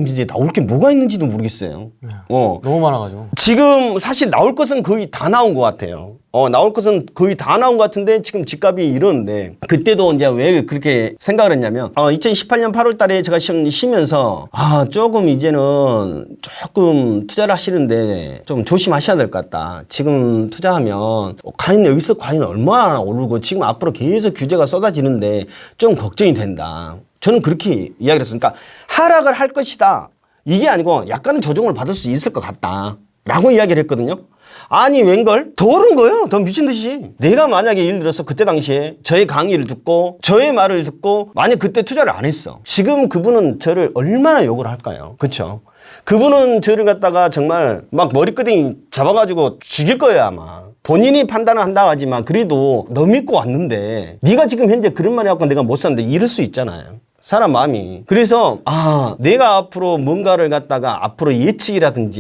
이제 나올 게 뭐가 있는지도 모르겠어요. 너무 많아가지고. 지금 사실 나올 것은 거의 다 나온 것 같아요. 나올 것은 거의 다 나온 것 같은데 지금 집값이 이러는데 그때도 이제 왜 그렇게 생각을 했냐면 2018년 8월 달에 제가 쉬면서 조금 이제는 조금 투자를 하시는데 좀 조심하셔야 될 것 같다. 지금 투자하면 여기서 과연 얼마나 오르고 지금 앞으로 계속 규제가 쏟아지는데 좀 걱정이 된다. 저는 그렇게 이야기를 했어요. 그러니까 하락을 할 것이다. 이게 아니고 약간은 조정을 받을 수 있을 것 같다. 라고 이야기를 했거든요. 아니 웬걸? 더 오른 거예요. 더 미친 듯이. 내가 만약에 예를 들어서 그때 당시에 저의 강의를 듣고 저의 말을 듣고 만약 그때 투자를 안 했어. 지금 그분은 저를 얼마나 욕을 할까요? 그렇죠? 그분은 저를 갖다가 정말 막 머리끄댕이 잡아가지고 죽일 거예요 아마. 본인이 판단을 한다고 하지만 그래도 너 믿고 왔는데 네가 지금 현재 그런 말 해갖고 내가 못 샀는데 이럴 수 있잖아요. 사람 마음이. 그래서 내가 앞으로 뭔가를 갖다가 앞으로 예측이라든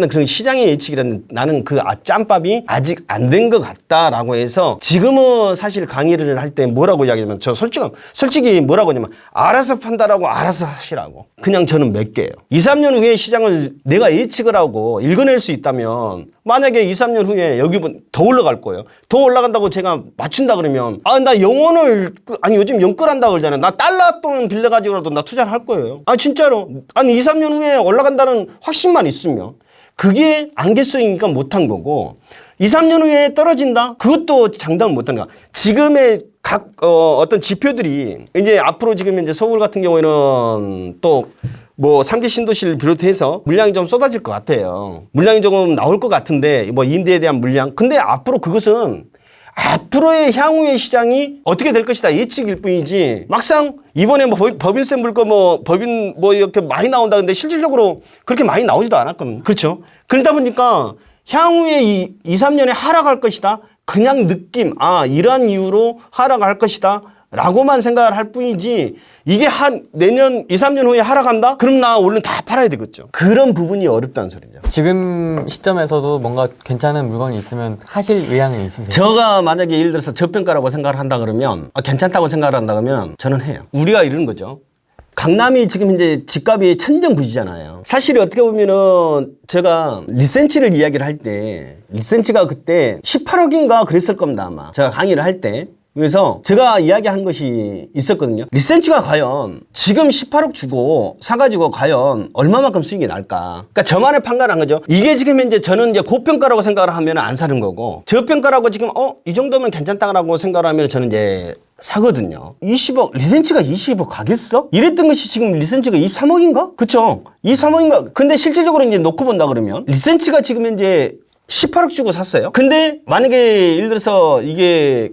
그런 시장의 예측이라든 나는 그 짬밥이 아직 안 된 것 같다라고 해서 지금은 사실 강의를 할 때 뭐라고 이야기하면 저 솔직히 뭐라고 하냐면 알아서 판단하고 알아서 하시라고. 그냥 저는 몇 개예요. 2, 3년 후에 시장을 내가 예측을 하고 읽어낼 수 있다면 만약에 2, 3년 후에 여기 더 올라갈 거예요. 더 올라간다고 제가 맞춘다 그러면 나 영원을 아니 요즘 영끌한다 그러잖아요. 나 달러 돈 빌려가지고라도 나 투자를 할 거예요. 진짜로. 아니 2, 3년 후에 올라간다는 확신만 있으면 그게 안개성이니까 못한 거고 2, 3년 후에 떨어진다? 그것도 장담 못한 거야. 지금의 각 어떤 지표들이 이제 앞으로 지금 이제 서울 같은 경우에는 또 뭐 3기 신도시를 비롯해서 물량이 좀 쏟아질 것 같아요. 물량이 조금 나올 것 같은데 뭐 임대에 대한 물량. 근데 앞으로 그것은 앞으로의 향후의 시장이 어떻게 될 것이다 예측일 뿐이지 막상 이번에 뭐 법인세 물거 뭐 법인 뭐 이렇게 많이 나온다 근데 실질적으로 그렇게 많이 나오지도 않았거든요. 그렇죠? 그러다 보니까 향후에 2, 3년에 하락할 것이다. 그냥 느낌 이러한 이유로 하락할 것이다. 라고만 생각을 할 뿐이지 이게 한 내년 2, 3년 후에 하락한다? 그럼 나 얼른 다 팔아야 되겠죠. 그런 부분이 어렵다는 소리죠. 지금 시점에서도 뭔가 괜찮은 물건이 있으면 하실 의향이 있으세요? 제가 만약에 예를 들어서 저평가라고 생각을 한다 그러면 괜찮다고 생각을 한다 그러면 저는 해요. 우리가 이러는 거죠. 강남이 지금 이제 집값이 천정부지잖아요. 사실 어떻게 보면은 제가 리센치를 이야기를 할 때 리센치가 그때 18억인가 그랬을 겁니다 아마 제가 강의를 할 때. 그래서 제가 이야기한 것이 있었거든요. 리센치가 과연 지금 18억 주고 사가지고 과연 얼마만큼 수익이 날까? 그러니까 저만의 판단한 거죠. 이게 지금 이제 저는 이제 고평가라고 생각을 하면 안 사는 거고 저평가라고 지금 이 정도면 괜찮다라고 생각을 하면 저는 이제 사거든요. 20억 리센치가 20억 가겠어? 이랬던 것이 지금 리센치가 23억인가? 그쵸? 23억인가? 근데 실질적으로 이제 놓고 본다 그러면 리센치가 지금 이제 18억 주고 샀어요. 근데 만약에 예를 들어서 이게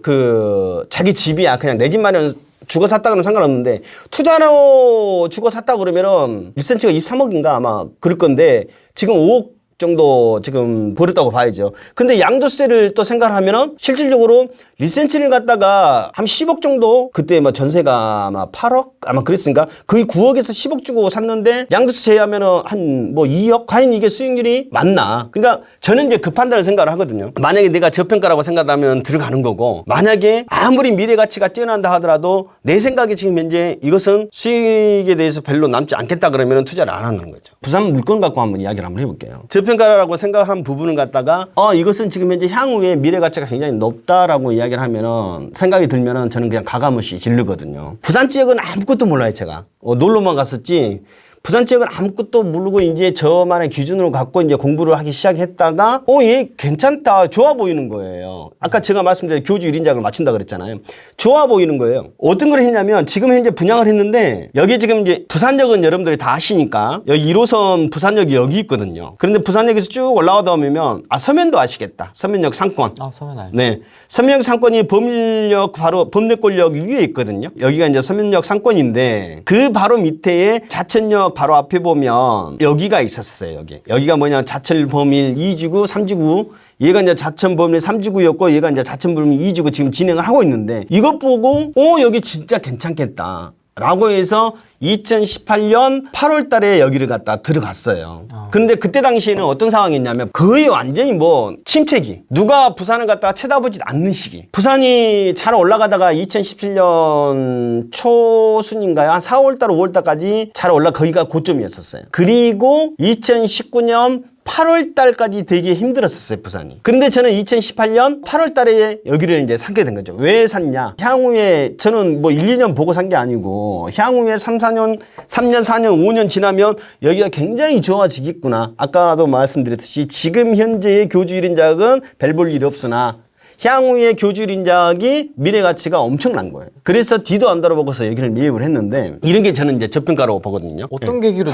자기 집이야. 그냥 내 집 마련 주고 샀다 그러면 상관없는데 투자로 주고 샀다 그러면은 리센치가 23억인가 아마 그럴 건데 지금 5억 정도 지금 버렸다고 봐야죠. 근데 양도세를 또 생각하면은 실질적으로 리센치를 갖다가 한 10억 정도 그때 뭐 전세가 아마 8억 아마 그랬으니까 거의 9억에서 10억 주고 샀는데 양도세 제외하면은 한 뭐 2억 과연 이게 수익률이 맞나? 그러니까 저는 이제 그 판단을 생각을 하거든요. 만약에 내가 저평가라고 생각하면 들어가는 거고 만약에 아무리 미래 가치가 뛰어난다 하더라도 내 생각에 지금 현재 이것은 수익에 대해서 별로 남지 않겠다 그러면 투자를 안 하는 거죠. 부산 물건 갖고 한번 이야기를 한번 해볼게요. 저평가라고 생각한 부분을 갖다가 이것은 지금 현재 향후에 미래 가치가 굉장히 높다라고 이야기를 하면은 생각이 들면은 저는 그냥 가감없이 지르거든요. 부산 지역은 아무것도 몰라요 제가. 놀러만 갔었지. 부산 지역은 아무것도 모르고 이제 저만의 기준으로 갖고 이제 공부를 하기 시작했다가 얘 괜찮다 좋아 보이는 거예요. 아까 제가 말씀드린 교주 1인작을 맞춘다 그랬잖아요. 좋아 보이는 거예요. 어떤 걸 했냐면 지금 현재 분양을 했는데 여기 지금 이제 부산역은 여러분들이 다 아시니까 여기 1호선 부산역이 여기 있거든요. 그런데 부산역에서 쭉 올라가다 보면 서면도 아시겠다. 서면역 상권. 서면 알죠. 네. 서면역 상권이 법률역 바로 법내권역 위에 있거든요. 여기가 이제 서면역 상권인데 그 바로 밑에 자천역 바로 앞에 보면 여기가 있었어요. 여기가 뭐냐 자천 범일 2지구 3지구 얘가 이제 자천 범일 3지구였고 얘가 이제 자천 범일 2지구 지금 진행을 하고 있는데 이것 보고 여기 진짜 괜찮겠다 라고 해서 2018년 8월 달에 여기를 갖다 들어갔어요. 근데 그때 당시에는 어떤 상황이었냐면 거의 완전히 뭐 침체기. 누가 부산을 갖다가 쳐다보지 않는 시기. 부산이 잘 올라가다가 2017년 초순인가요? 한 4월 달, 5월 달까지 잘 거기가 고점이었었어요. 그리고 2019년 8월 달까지 되게 힘들었었어요, 부산이. 그런데 저는 2018년 8월 달에 여기를 이제 사게 된 거죠. 왜 샀냐? 향후에 저는 뭐 1, 2년 보고 산 게 아니고 향후에 3, 4년, 3년, 4년, 5년 지나면 여기가 굉장히 좋아지겠구나. 아까도 말씀드렸듯이 지금 현재의 교주 1인작은 별 볼 일이 없으나 향후의 교주 1인작이 미래 가치가 엄청난 거예요. 그래서 뒤도 안 돌아보고서 여기를 매입을 했는데 이런 게 저는 이제 저평가라고 보거든요. 어떤 계기로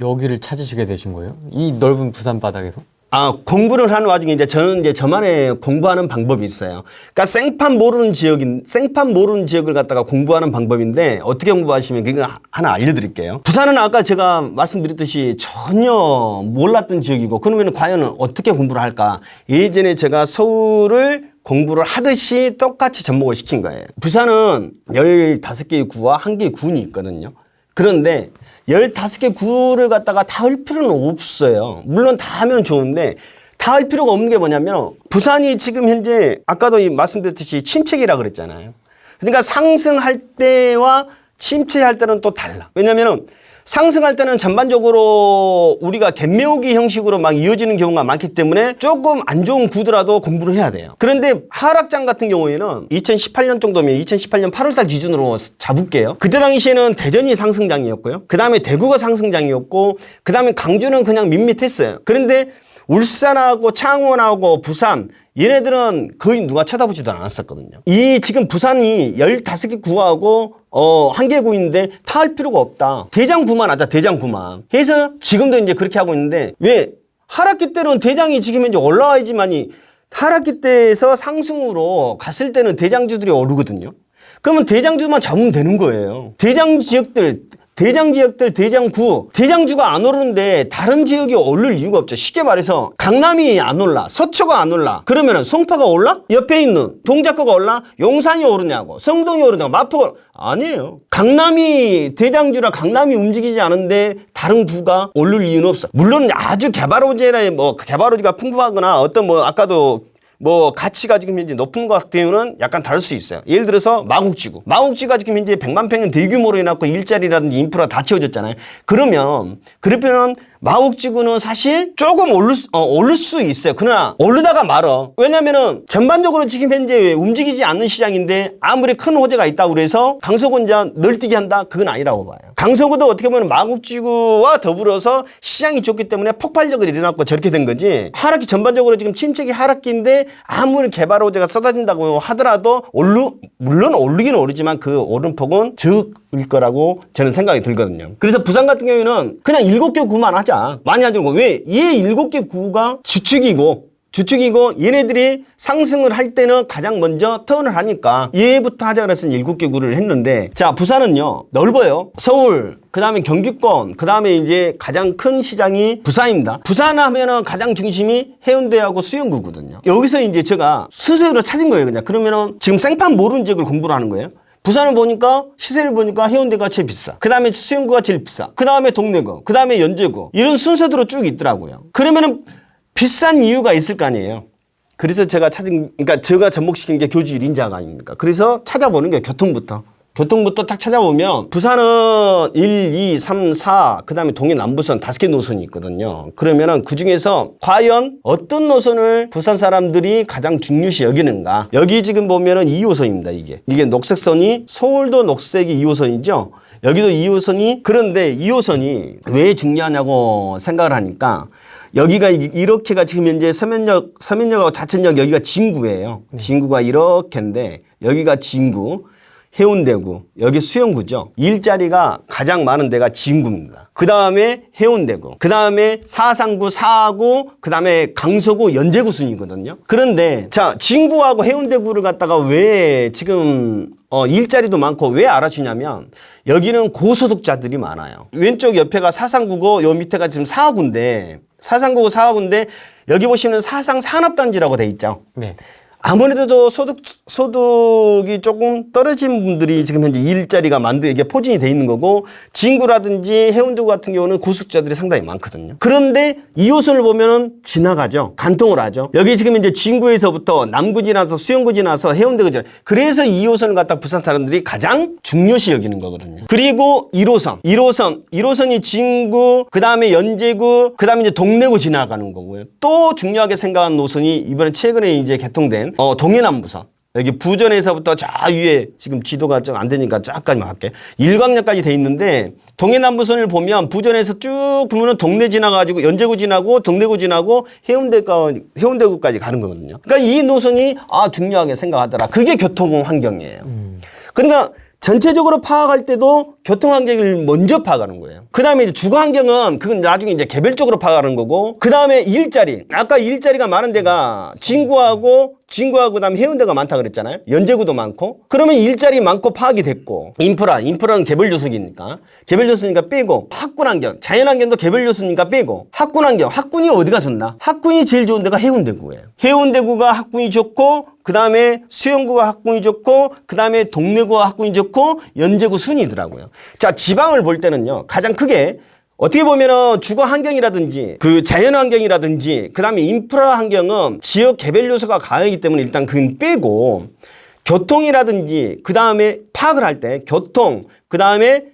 여기를 찾으시게 되신 거예요? 이 넓은 부산 바닥에서? 공부를 하는 와중에 이제 저는 이제 저만의 공부하는 방법이 있어요. 그러니까 생판 모르는 지역을 갖다가 공부하는 방법인데 어떻게 공부하시면 그거 하나 알려드릴게요. 부산은 아까 제가 말씀드렸듯이 전혀 몰랐던 지역이고 그러면 과연 어떻게 공부를 할까? 예전에 제가 서울을 공부를 하듯이 똑같이 접목을 시킨 거예요. 부산은 15개의 구와 1개의 군이 있거든요. 그런데 15개 구를 갖다가 다 할 필요는 없어요. 물론 다 하면 좋은데 다 할 필요가 없는 게 뭐냐면 부산이 지금 현재 아까도 말씀드렸듯이 침체기라 그랬잖아요. 그러니까 상승할 때와 침체할 때는 또 달라. 왜냐면은 상승할 때는 전반적으로 우리가 갭매우기 형식으로 막 이어지는 경우가 많기 때문에 조금 안 좋은 구더라도 공부를 해야 돼요. 그런데 하락장 같은 경우에는 2018년 정도면 2018년 8월달 기준으로 잡을게요. 그때 당시에는 대전이 상승장이었고요. 그 다음에 대구가 상승장이었고 그 다음에 강주는 그냥 밋밋했어요. 그런데 울산하고 창원하고 부산 얘네들은 거의 누가 쳐다보지도 않았었거든요. 이 지금 부산이 15개 구하고 한 개 구인데 다 할 필요가 없다. 대장구만 하자. 대장구만. 해서 지금도 이제 그렇게 하고 있는데 왜 하락기 때는 대장이 지금 이제 올라와야지만이 하락기 때에서 상승으로 갔을 때는 대장주들이 오르거든요. 그러면 대장주만 잡으면 되는 거예요. 대장 지역들, 대장구, 대장주가 안 오르는데 다른 지역이 오를 이유가 없죠. 쉽게 말해서 강남이 안 올라, 서초가 안 올라. 그러면은 송파가 올라? 옆에 있는 동작구가 올라? 용산이 오르냐고, 성동이 오르냐고, 마포가 아니에요. 강남이 대장주라 강남이 움직이지 않은데 다른 구가 오를 이유는 없어. 물론 아주 개발호재나 뭐 개발호재가 풍부하거나 어떤 뭐 아까도 뭐 가치가 지금 현재 높은 것 같은 경우는 약간 다를 수 있어요. 예를 들어서 마곡지구가 지금 현재 100만 평은 대규모로 해놨고 일자리라든지 인프라 다 채워졌잖아요. 그러면 마곡지구는 사실 조금 오를 수 있어요. 그러나 오르다가 말어. 왜냐면은 전반적으로 지금 현재 움직이지 않는 시장인데 아무리 큰 호재가 있다고 그래서 강서구 혼자 널뛰기 한다? 그건 아니라고 봐요. 강서구도 어떻게 보면 마곡지구와 더불어서 시장이 좋기 때문에 폭발력을 일어났고 저렇게 된 거지. 하락기 전반적으로 지금 침체기 하락기인데 아무리 개발 호재가 쏟아진다고 하더라도 물론 오르긴 오르지만 그 오름폭은 적을 거라고 저는 생각이 들거든요. 그래서 부산 같은 경우에는 그냥 7개 구만 하자. 많이 하지 말고. 왜? 이 7개 구가 주축이고 얘네들이 상승을 할 때는 가장 먼저 턴을 하니까 얘부터 하자 그래서 7개 구를 했는데 자 부산은요 넓어요. 서울 그 다음에 경기권 그 다음에 이제 가장 큰 시장이 부산입니다. 부산 하면은 가장 중심이 해운대하고 수영구거든요. 여기서 이제 제가 순서대로 찾은 거예요. 그냥 그러면은 지금 생판 모르는 지역을 공부를 하는 거예요. 부산을 보니까 시세를 보니까 해운대가 제일 비싸. 그 다음에 수영구가 제일 비싸. 그 다음에 동래구 그 다음에 연제구 이런 순서대로 쭉 있더라고요. 그러면은 비싼 이유가 있을 거 아니에요. 그래서 제가 제가 접목시킨 게 교주 1인자가 아닙니까? 그래서 찾아보는 게 교통부터 딱 찾아보면 부산은 1, 2, 3, 4, 그 다음에 동해 남부선 5개 노선이 있거든요. 그러면은 그 중에서 과연 어떤 노선을 부산 사람들이 가장 중요시 여기는가? 여기 지금 보면은 2호선입니다, 이게 녹색선이 서울도 녹색이 2호선이죠. 여기도 2호선이 그런데 2호선이 왜 중요하냐고 생각을 하니까 여기가 이렇게가 지금 현재 서면역하고 자천역 여기가 진구예요. 진구가 이렇게인데 여기가 진구, 해운대구, 여기 수영구죠. 일자리가 가장 많은 데가 진구입니다. 그 다음에 해운대구, 그 다음에 사상구, 사하구, 그 다음에 강서구, 연제구 순이거든요. 그런데 자 진구하고 해운대구를 갖다가 왜 지금 일자리도 많고 왜 알아주냐면 여기는 고소득자들이 많아요. 왼쪽 옆에가 사상구고 요 밑에가 지금 사하구인데 사상구고 사하구인데 여기 보시면 사상 산업단지라고 돼 있죠. 네. 아무래도 소득이 조금 떨어진 분들이 지금 현재 일자리가 이게 포진이 돼 있는 거고 진구라든지 해운대구 같은 경우는 고숙자들이 상당히 많거든요. 그런데 2호선을 보면은 지나가죠. 간통을 하죠. 여기 지금 이제 진구에서부터 남구 지나서 수영구 지나서 해운대구 지나 그래서 2호선을 갖다 부산 사람들이 가장 중요시 여기는 거거든요. 그리고 1호선이 진구, 그 다음에 연제구, 그 다음에 이제 동래구 지나가는 거고요. 또 중요하게 생각한 노선이 이번에 최근에 이제 개통된 동해남부선 여기 부전에서부터 저 위에 지금 지도가 좀 안 되니까 쫙까지만 할게. 일광역까지 돼 있는데 동해남부선을 보면 부전에서 쭉 보면은 동래 지나가지고 연제구 지나고 동래구 지나고 해운대구까지 가는 거거든요. 그러니까 이 노선이 중요하게 생각하더라. 그게 교통 환경이에요. 그러니까 전체적으로 파악할 때도 교통 환경을 먼저 파악하는 거예요. 그 다음에 이제 주거 환경은 그건 나중에 이제 개별적으로 파악하는 거고, 그 다음에 일자리. 아까 일자리가 많은 데가 진구하고 그다음에 해운대가 많다 그랬잖아요. 연제구도 많고. 그러면 일자리 많고 파악이 됐고, 인프라는 개별 요소니까 빼고, 학군 환경, 자연 환경도 개별 요소니까 빼고, 학군 환경, 학군이 어디가 좋나? 학군이 제일 좋은 데가 해운대구예요. 해운대구가 학군이 좋고, 그 다음에 수영구가 학군이 좋고, 그 다음에 동래구가 학군이 좋고, 연제구 순이더라고요. 자, 지방을 볼 때는요, 가장 크게 어떻게 보면은 주거 환경이라든지 그 자연 환경이라든지 그 다음에 인프라 환경은 지역 개별 요소가 강하기 때문에 일단 그건 빼고, 교통이라든지 그 다음에 파악을 할 때 교통, 그 다음에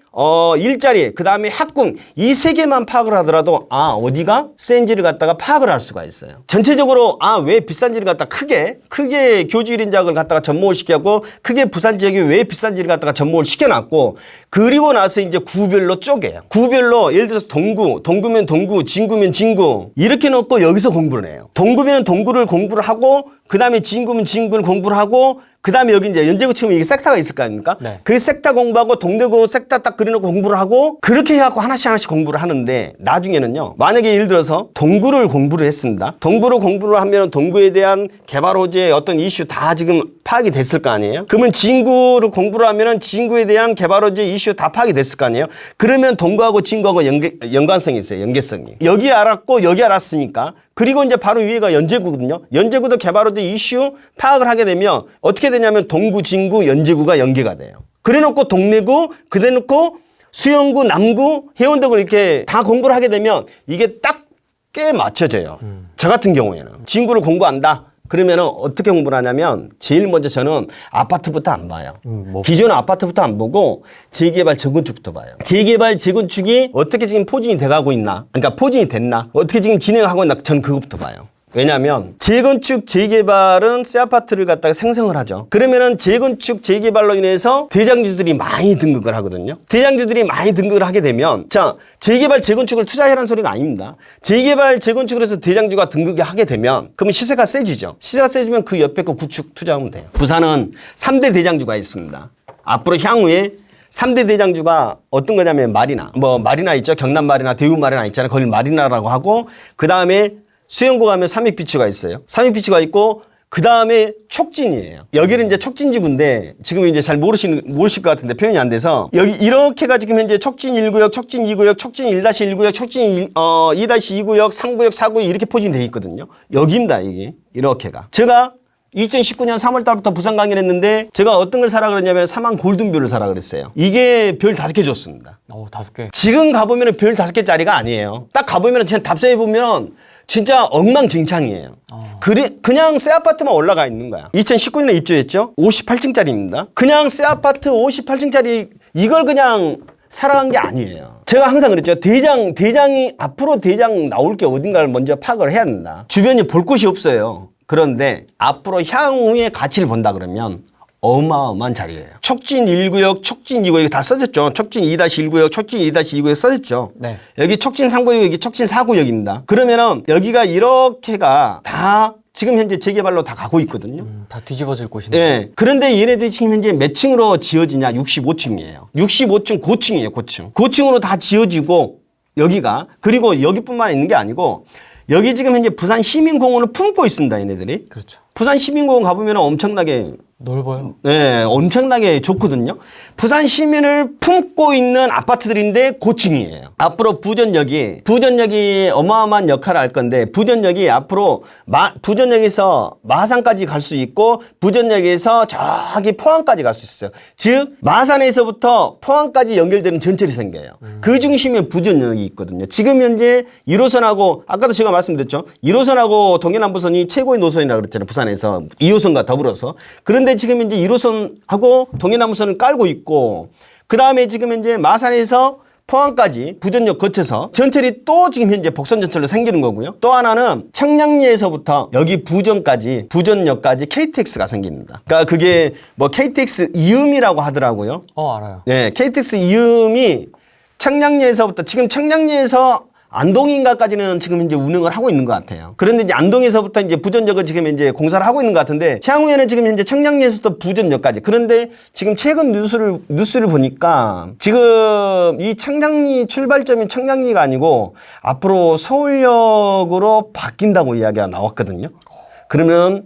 일자리, 그 다음에 학군, 이 세 개만 파악을 하더라도, 어디가 센지를 갖다가 파악을 할 수가 있어요. 전체적으로, 왜 비싼지를 갖다가 크게 교주 1인작을 갖다가 접목을 시켰고, 크게 부산 지역이 왜 비싼지를 갖다가 접목을 시켜놨고, 그리고 나서 이제 구별로 쪼개요. 구별로, 예를 들어서 동구면 동구, 진구면 진구, 이렇게 놓고 여기서 공부를 해요. 동구면 동구를 공부를 하고, 그 다음에 진구면 진구를 공부를 하고, 그 다음에 여기 이제 연제구 치면 이게 섹터가 있을 거 아닙니까? 네. 그 섹터 공부하고 동대구 섹터 딱 그려놓고 공부를 하고 그렇게 해갖고 하나씩 공부를 하는데 나중에는요. 만약에 예를 들어서 동구를 공부를 했습니다. 동구를 공부를 하면 동구에 대한 개발 호재의 어떤 이슈 다 지금 파악이 됐을 거 아니에요? 그러면 진구를 공부를 하면은 진구에 대한 개발 호재 이슈 다 파악이 됐을 거 아니에요? 그러면 동구하고 진구하고 연관성이 있어요. 연계성이. 여기 알았고 여기 알았으니까 그리고 이제 바로 위에가 연제구거든요. 연제구도 개발 호재 이슈 파악을 하게 되면 어떻게 되냐면 동구, 진구, 연제구가 연계가 돼요. 그래 놓고 동래구, 그래 놓고 수영구, 남구, 해운대구 이렇게 다 공부를 하게 되면 이게 딱 꽤 맞춰져요. 저 같은 경우에는 진구를 공부한다. 그러면 어떻게 공부를 하냐면 제일 먼저 저는 아파트부터 안 봐요. 기존 아파트부터 안 보고 재개발 재건축부터 봐요. 재개발 재건축이 어떻게 지금 포진이 돼가고 있나, 그러니까 포진이 됐나, 어떻게 지금 진행하고 있나, 전 그것부터 봐요. 왜냐하면 재건축 재개발은 새 아파트를 갖다가 생성을 하죠. 그러면은 재건축 재개발로 인해서 대장주들이 많이 등극을 하거든요. 대장주들이 많이 등극을 하게 되면 자 재개발 재건축을 투자해라는 소리가 아닙니다. 재개발 재건축을 해서 대장주가 등극을 하게 되면 그러면 시세가 세지죠. 시세가 세지면 그 옆에 거 구축 투자하면 돼요. 부산은 3대 대장주가 있습니다. 앞으로 향후에 3대 대장주가 어떤 거냐면 마리나 있죠. 경남 마리나, 대우 마리나 있잖아요. 거길 마리나라고 하고 그 다음에 수영구 가면 삼익비추가 있어요. 삼익비추가 있고 그 다음에 촉진이에요. 여기는 이제 촉진지구인데 지금 이제 잘 모르실 것 같은데 표현이 안 돼서 여기 이렇게가 지금 현재 촉진 1구역, 촉진 2구역, 촉진 1-1구역, 촉진 2-2구역, 3구역, 4구역 이렇게 포진이 돼 있거든요. 여기입니다. 이게 이렇게가. 제가 2019년 3월 달부터 부산 강의를 했는데 제가 어떤 걸 사라 그랬냐면 사망 골든뷰를 사라 그랬어요. 이게 별 5개 줬습니다. 5개. 지금 가보면 별 5개짜리가 아니에요. 딱 가보면 그냥 답사해보면 진짜 엉망진창이에요. 그냥 새 아파트만 올라가 있는 거야. 2019년에 입주했죠. 58층짜리입니다. 그냥 새 아파트 58층짜리 이걸 그냥 살아간 게 아니에요. 제가 항상 그랬죠. 대장이 앞으로 대장 나올 게 어딘가를 먼저 파악을 해야 된다. 주변에 볼 곳이 없어요. 그런데 앞으로 향후의 가치를 본다 그러면 어마어마한 자리예요. 촉진 1구역, 촉진 2구역 다 써졌죠. 촉진 2-1구역, 촉진 2-2구역 써졌죠. 네. 여기 촉진 3구역, 여기 촉진 4구역입니다. 그러면은 여기가 이렇게가 다 지금 현재 재개발로 다 가고 있거든요. 다 뒤집어질 곳이네. 네. 그런데 얘네들이 지금 현재 몇 층으로 지어지냐? 65층이에요. 65층 고층이에요. 고층. 고층으로 다 지어지고 여기가 그리고 여기뿐만 있는 게 아니고 여기 지금 현재 부산 시민공원을 품고 있습니다. 얘네들이. 그렇죠. 부산 시민공원 가보면 엄청나게 넓어요. 네, 엄청나게 좋거든요. 부산 시민을 품고 있는 아파트들인데 고층이에요. 앞으로 부전역이 어마어마한 역할을 할 건데 부전역이 앞으로 부전역에서 마산까지 갈 수 있고 부전역에서 저기 포항까지 갈 수 있어요. 즉 마산에서부터 포항까지 연결되는 전철이 생겨요. 그 중심에 부전역이 있거든요. 지금 현재 1호선하고 아까도 제가 말씀드렸죠. 1호선하고 동해남부선이 최고의 노선이라고 그랬잖아요. 부산에서 2호선과 더불어서. 그런데 지금 이제 1호선하고 동해남부선을 깔고 있고 그 다음에 지금 현재 마산에서 포항까지 부전역 거쳐서 전철이 또 지금 현재 복선전철로 생기는 거고요. 또 하나는 청량리에서부터 여기 부전역까지 KTX가 생깁니다. 그러니까 그게 뭐 KTX 이음이라고 하더라고요. 알아요. 네, KTX 이음이 청량리에서부터 지금 청량리에서 안동인가까지는 지금 이제 운행을 하고 있는 것 같아요. 그런데 이제 안동에서부터 이제 부전역을 지금 이제 공사를 하고 있는 것 같은데 향후에는 지금 현재 청량리에서부터 부전역까지. 그런데 지금 최근 뉴스를 보니까 지금 이 청량리 출발점이 청량리가 아니고 앞으로 서울역으로 바뀐다고 이야기가 나왔거든요. 그러면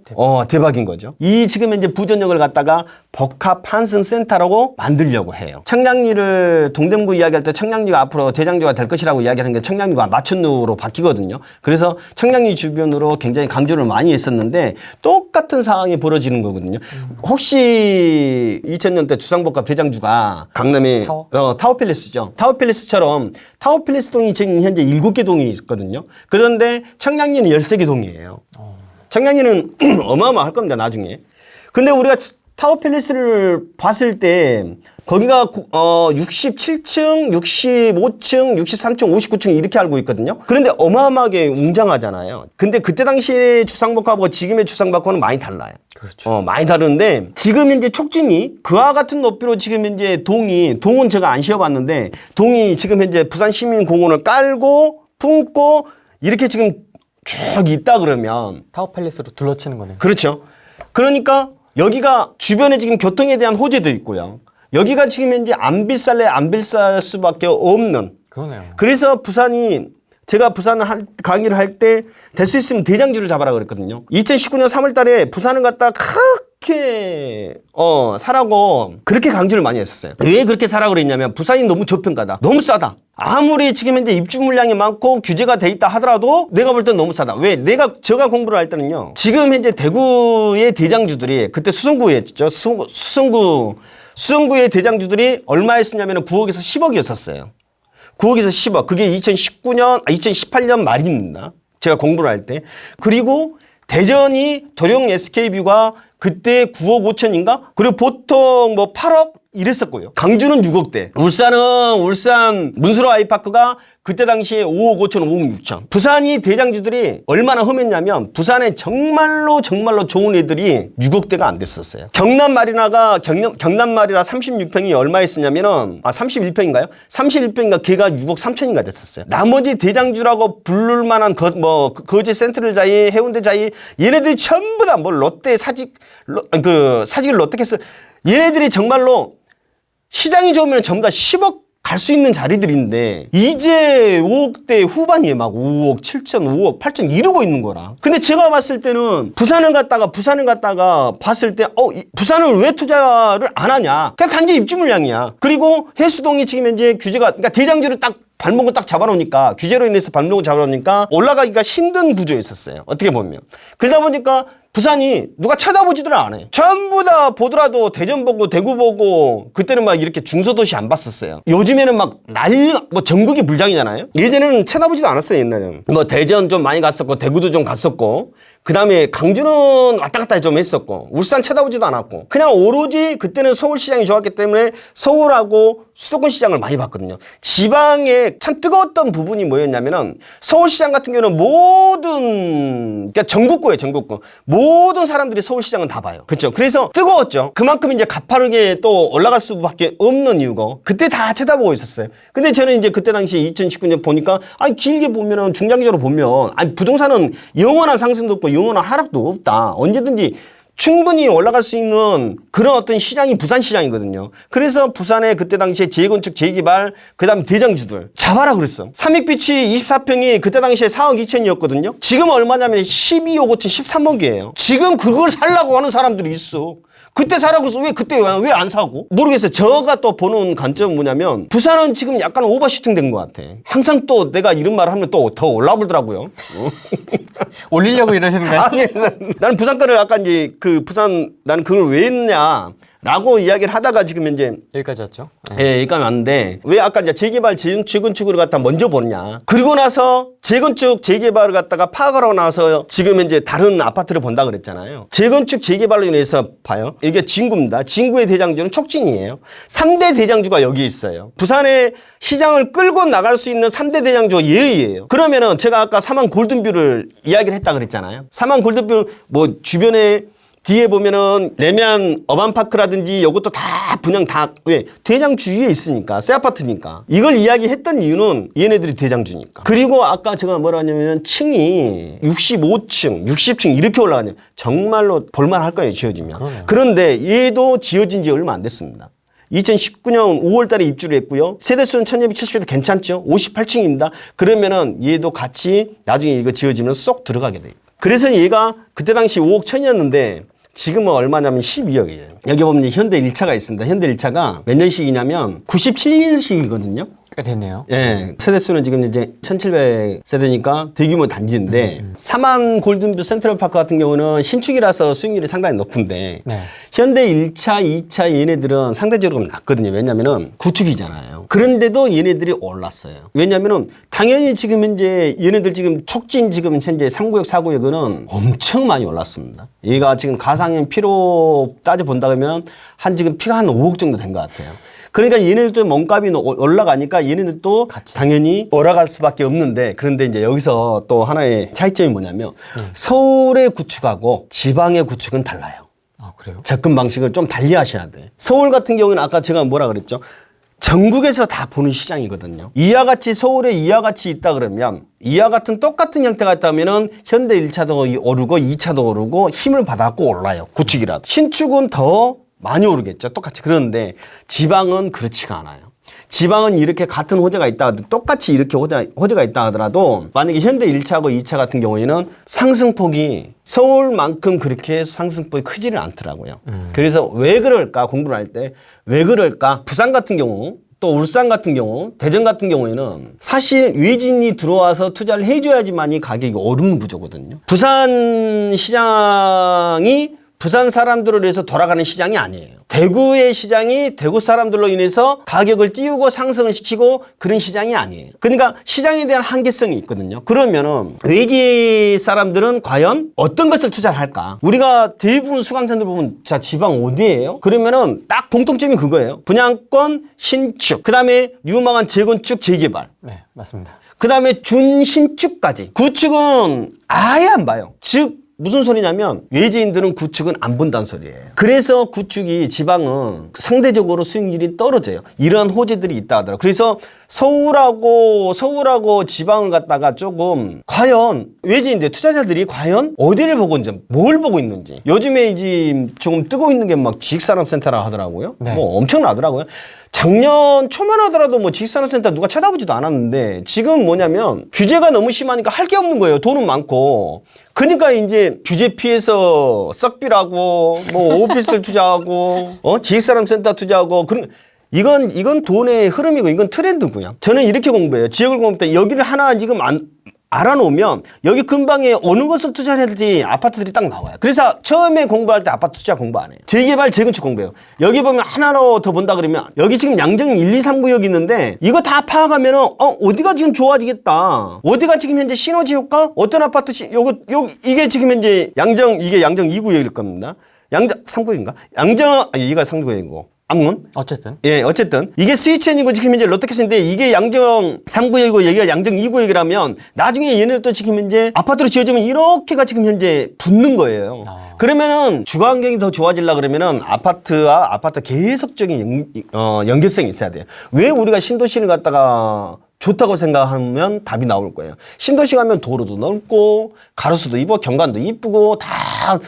대박인 거죠. 이 지금 이제 부전역을 갖다가 복합 환승 센터라고 만들려고 해요. 청량리를 동대문구 이야기할 때 청량리가 앞으로 대장주가 될 것이라고 이야기하는 게 청량리가 맞춤으로 바뀌거든요. 그래서 청량리 주변으로 굉장히 강조를 많이 했었는데 똑같은 상황이 벌어지는 거거든요. 혹시 2000년대 주상복합 대장주가 강남에 타워팰리스죠. 타워팰리스처럼 타워팰리스동이 지금 현재 7개 동이 있거든요. 그런데 청량리는 13개 동이에요. 청량리는 어마어마할 겁니다, 나중에. 근데 우리가 타워팰리스를 봤을 때 거기가 67층, 65층, 63층, 59층 이렇게 알고 있거든요. 그런데 어마어마하게 웅장하잖아요. 근데 그때 당시의 주상복합하고 지금의 주상복합은 많이 달라요. 그렇죠. 많이 다른데 지금 현재 촉진이 그와 같은 높이로 지금 현재 동은 제가 안 씌워봤는데 동이 지금 현재 부산시민공원을 깔고 품고 이렇게 지금 쭉 있다 그러면 타워 팰리스로 둘러치는 거네요. 그렇죠. 그러니까 여기가 주변에 지금 교통에 대한 호재도 있고요. 여기가 지금 현재 안 비쌀 수밖에 없는. 그러네요. 그래서 제가 부산을 강의를 할 때 될 수 있으면 대장주를 잡아라 그랬거든요. 2019년 3월 달에 부산을 갖다 그렇게 사라고 그렇게 강조를 많이 했었어요. 왜 그렇게 사라고 그랬냐면 부산이 너무 저평가다. 너무 싸다. 아무리 지금 현재 입주 물량이 많고 규제가 돼 있다 하더라도 내가 볼 땐 너무 싸다. 왜? 제가 공부를 할 때는요. 지금 현재 대구의 대장주들이 그때 수성구였죠. 수성구의 대장주들이 얼마였었냐면 9억에서 10억이었었어요. 9억에서 10억. 그게 2018년 말입니다. 제가 공부를 할 때. 그리고 대전이 도령 SK뷰가 그때 9억 5천인가? 그리고 보통 뭐 8억 이랬었고요. 강주는 6억대. 울산 문수로 아이파크가 그때 당시에 5억 5천, 5억 6천. 부산이 대장주들이 얼마나 험했냐면 부산에 정말로 좋은 애들이 6억대가 안 됐었어요. 경남 마리나 36평이 얼마였었냐면은 31평인가요? 31평인가 걔가 6억 3천인가 됐었어요. 나머지 대장주라고 부를 만한 거제 센트럴 자이, 해운대 자이 얘네들이 전부 다 뭐 롯데 사직을 롯데캐슬 얘네들이 정말로 시장이 좋으면 전부 다 10억 갈 수 있는 자리들인데 이제 5억대 후반이에요. 막 5억 7천, 5억 8천 이러고 있는 거라. 근데 제가 봤을 때는 부산을 갔다가 봤을 때 부산을 왜 투자를 안 하냐. 그냥 단지 입주 물량이야. 그리고 해수동이 지금 현재 그러니까 대장주를 딱 발목을 딱 잡아놓으니까 규제로 인해서 발목을 잡아놓으니까 올라가기가 힘든 구조였었어요. 어떻게 보면. 그러다 보니까 부산이 누가 쳐다보지들 않아요. 전부 다 보더라도 대전 보고 대구 보고 그때는 막 이렇게 중소도시 안 봤었어요. 요즘에는 막 전국이 불장이잖아요. 예전에는 쳐다보지도 않았어요. 옛날에는. 뭐 대전 좀 많이 갔었고 대구도 좀 갔었고 그 다음에 강주는 왔다 갔다 좀 했었고 울산 쳐다보지도 않았고 그냥 오로지 그때는 서울시장이 좋았기 때문에 서울하고 수도권 시장을 많이 봤거든요. 지방에 참 뜨거웠던 부분이 뭐였냐면은 서울시장 같은 경우는 그러니까 전국구예요. 전국구. 모든 사람들이 서울시장은 다 봐요. 그렇죠. 그래서 뜨거웠죠. 그만큼 이제 가파르게 또 올라갈 수밖에 없는 이유고 그때 다 쳐다보고 있었어요. 근데 저는 이제 그때 당시에 2019년 보니까 길게 보면은 중장기적으로 보면 부동산은 영원한 상승도 없고 영원한 하락도 없다. 언제든지 충분히 올라갈 수 있는 그런 어떤 시장이 부산 시장이거든요. 그래서 부산에 그때 당시에 재건축, 재개발, 그 다음에 대장주들 잡아라 그랬어. 삼익비치 24평이 그때 당시에 4억 2천이었거든요. 지금 얼마냐면 12억 5천, 13억이에요. 지금 그걸 살라고 하는 사람들이 있어. 그때 사라고 해서 그때 왜 안 사고? 모르겠어요. 저가 또 보는 관점은 뭐냐면 부산은 지금 약간 오버슈팅 된 것 같아. 항상 또 내가 이런 말을 하면 또 더 올라오더라고요. 올리려고 이러시는가요? 아니, 나는 부산 거를 아까 이제 나는 그걸 왜 했냐. 라고 이야기를 하다가 지금 현재 여기까지 왔죠. 예, 여기까지 왔는데 왜 아까 이제 재개발, 재건축을 갖다 먼저 보느냐. 그리고 나서 재건축, 재개발을 갖다가 파악을 하고 나서 지금 현재 다른 아파트를 본다 그랬잖아요. 재건축, 재개발로 인해서 봐요. 이게 진구입니다. 진구의 대장주는 촉진이에요. 3대 대장주가 여기 있어요. 부산의 시장을 끌고 나갈 수 있는 3대 대장주가 얘예요. 그러면은 제가 아까 사만 골든뷰를 이야기를 했다 그랬잖아요. 사만 골든뷰 뭐 주변에 뒤에 보면은 레미안 어반파크라든지 이것도 다 분양 왜 대장주위에 있으니까 새 아파트니까 이걸 이야기했던 이유는 얘네들이 대장주니까. 그리고 아까 제가 뭐라 하냐면 층이 65층 60층 이렇게 올라가냐 정말로 볼만할 거예요 지어지면. 그러네요. 그런데 얘도 지어진 지 얼마 안 됐습니다. 2019년 5월 달에 입주를 했고요. 세대수는 1270에도 괜찮죠. 58층입니다. 그러면은 얘도 같이 나중에 이거 지어지면 쏙 들어가게 돼요. 그래서 얘가 그때 당시 5억 1천이었는데 지금은 얼마냐면 12억이에요. 여기 보면 현대 1차가 있습니다. 현대 1차가 몇 년식이냐면 97년식이거든요. 꽤 됐네요. 예, 세대수는 지금 이제 1700세대니까 대규모 단지인데 4만 골든뷰 센트럴파크 같은 경우는 신축이라서 수익률이 상당히 높은데 네. 현대 1차, 2차 얘네들은 상대적으로 낮거든요. 왜냐면은 구축이잖아요. 그런데도 얘네들이 올랐어요. 왜냐면은 당연히 지금 현재 얘네들 지금 촉진 지금 현재 3구역, 4구역은 엄청 많이 올랐습니다. 얘가 지금 가상현 피로 따져 본다 그러면 한 지금 피가 한 5억 정도 된 것 같아요. 그러니까 얘네들도 몸값이 올라가니까 얘네들도 같이. 당연히 올라갈 수밖에 없는데, 그런데 이제 여기서 또 하나의 차이점이 뭐냐면 서울의 구축하고 지방의 구축은 달라요. 아, 그래요? 접근 방식을 좀 달리 하셔야 돼. 서울 같은 경우는 아까 제가 뭐라 그랬죠? 전국에서 다 보는 시장이거든요. 이와 같이 서울에 이와 같이 있다 그러면 이와 같은 똑같은 형태가 있다면은 현대 1차도 오르고 2차도 오르고 힘을 받아갖고 올라요. 구축이라도. 신축은 더 많이 오르겠죠. 똑같이. 그런데 지방은 그렇지가 않아요. 지방은 이렇게 같은 호재가 있다 하더라도 똑같이 이렇게 호재가 있다 하더라도 만약에 현대 1차하고 2차 같은 경우에는 상승폭이 서울만큼 그렇게 상승폭이 크지를 않더라고요. 그래서 왜 그럴까 공부를 할 때 왜 그럴까 부산 같은 경우 또 울산 같은 경우 대전 같은 경우에는 사실 외진이 들어와서 투자를 해줘야지만이 가격이 오르는 구조거든요. 부산 시장이 부산 사람들을 위해서 돌아가는 시장이 아니에요. 대구의 시장이 대구 사람들로 인해서 가격을 띄우고 상승을 시키고 그런 시장이 아니에요. 그러니까 시장에 대한 한계성이 있거든요. 그러면은 외지 사람들은 과연 어떤 것을 투자를 할까? 우리가 대부분 수강생들 보면 자 지방 어디예요? 그러면은 딱 공통점이 그거예요. 분양권, 신축, 그다음에 유망한 재건축, 재개발. 네, 맞습니다. 그다음에 준신축까지. 구축은 아예 안 봐요. 즉 무슨 소리냐면 외지인들은 구축은 안 본다는 소리예요. 그래서 구축이 지방은 상대적으로 수익률이 떨어져요. 이런 호재들이 있다 하더라고요. 그래서 서울하고 지방을 갖다가 조금 과연 외지인들 투자자들이 과연 어디를 보고 있는지 뭘 보고 있는지 요즘에 이제 조금 뜨고 있는 게 막 지식산업센터라 하더라고요. 네. 뭐 엄청나더라고요. 작년 초만 하더라도 뭐 지식산업센터 누가 쳐다보지도 않았는데 지금 뭐냐면 규제가 너무 심하니까 할 게 없는 거예요. 돈은 많고. 그러니까 이제 규제 피해서 썩비라고 뭐 오피스텔 투자하고 지식산업센터 투자하고 그런 이건 돈의 흐름이고 이건 트렌드고요. 저는 이렇게 공부해요. 지역을 공부할 때 여기를 하나 지금 알아놓으면 여기 근방에 어느 것을 투자해야 될지 아파트들이 딱 나와요. 그래서 처음에 공부할 때 아파트 투자 공부 안 해요. 재개발, 재건축 공부해요. 여기 보면 하나로 더 본다 그러면 여기 지금 양정 1, 2, 3구역이 있는데 이거 다 파악하면은 어디가 지금 좋아지겠다. 어디가 지금 현재 시너지 효과? 어떤 아파트 이게 지금 현재 양정 2구역일 겁니다. 양정 3구역인가? 이가 3구역이고. 아무튼 어쨌든 이게 스위첸이고 지금 현재 롯데캐슬인데 이게 양정 3구역이고 여기가 양정 2구역이라면 나중에 얘네들도 지금 현재 아파트로 지어지면 이렇게가 지금 현재 붙는 거예요. 그러면은 주거 환경이 더 좋아지려 그러면은 아파트와 아파트 계속적인 연결성이 있어야 돼요. 왜 우리가 신도시를 갖다가 좋다고 생각하면 답이 나올 거예요. 신도시 가면 도로도 넓고 가로수도 이쁘고 경관도 이쁘고 다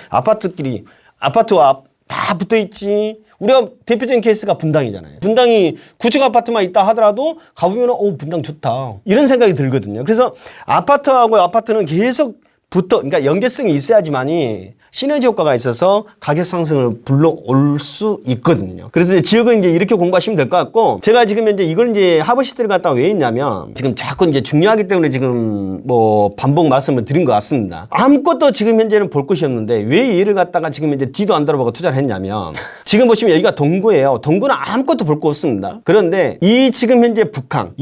아파트와 다 붙어 있지. 우리가 대표적인 케이스가 분당이잖아요. 분당이 구축 아파트만 있다 하더라도 가보면 분당 좋다. 이런 생각이 들거든요. 그래서 아파트하고 아파트는 계속 그러니까 연계성이 있어야지만이 시너지 효과가 있어서 가격 상승을 불러올 수 있거든요. 그래서 지역은 이제 이렇게 공부하시면 될 것 같고, 제가 지금 이제 이걸 이제 하버시티를 갖다 왜 했냐면, 지금 자꾸 이제 중요하기 때문에 지금 뭐 반복 말씀을 드린 것 같습니다. 아무것도 지금 현재는 볼 것이 없는데, 왜 얘를 갖다가 지금 이제 뒤도 안 돌아보고 투자를 했냐면, 지금 보시면 여기가 동구예요. 동구는 아무것도 볼 거 없습니다. 그런데 이 지금 현재 북항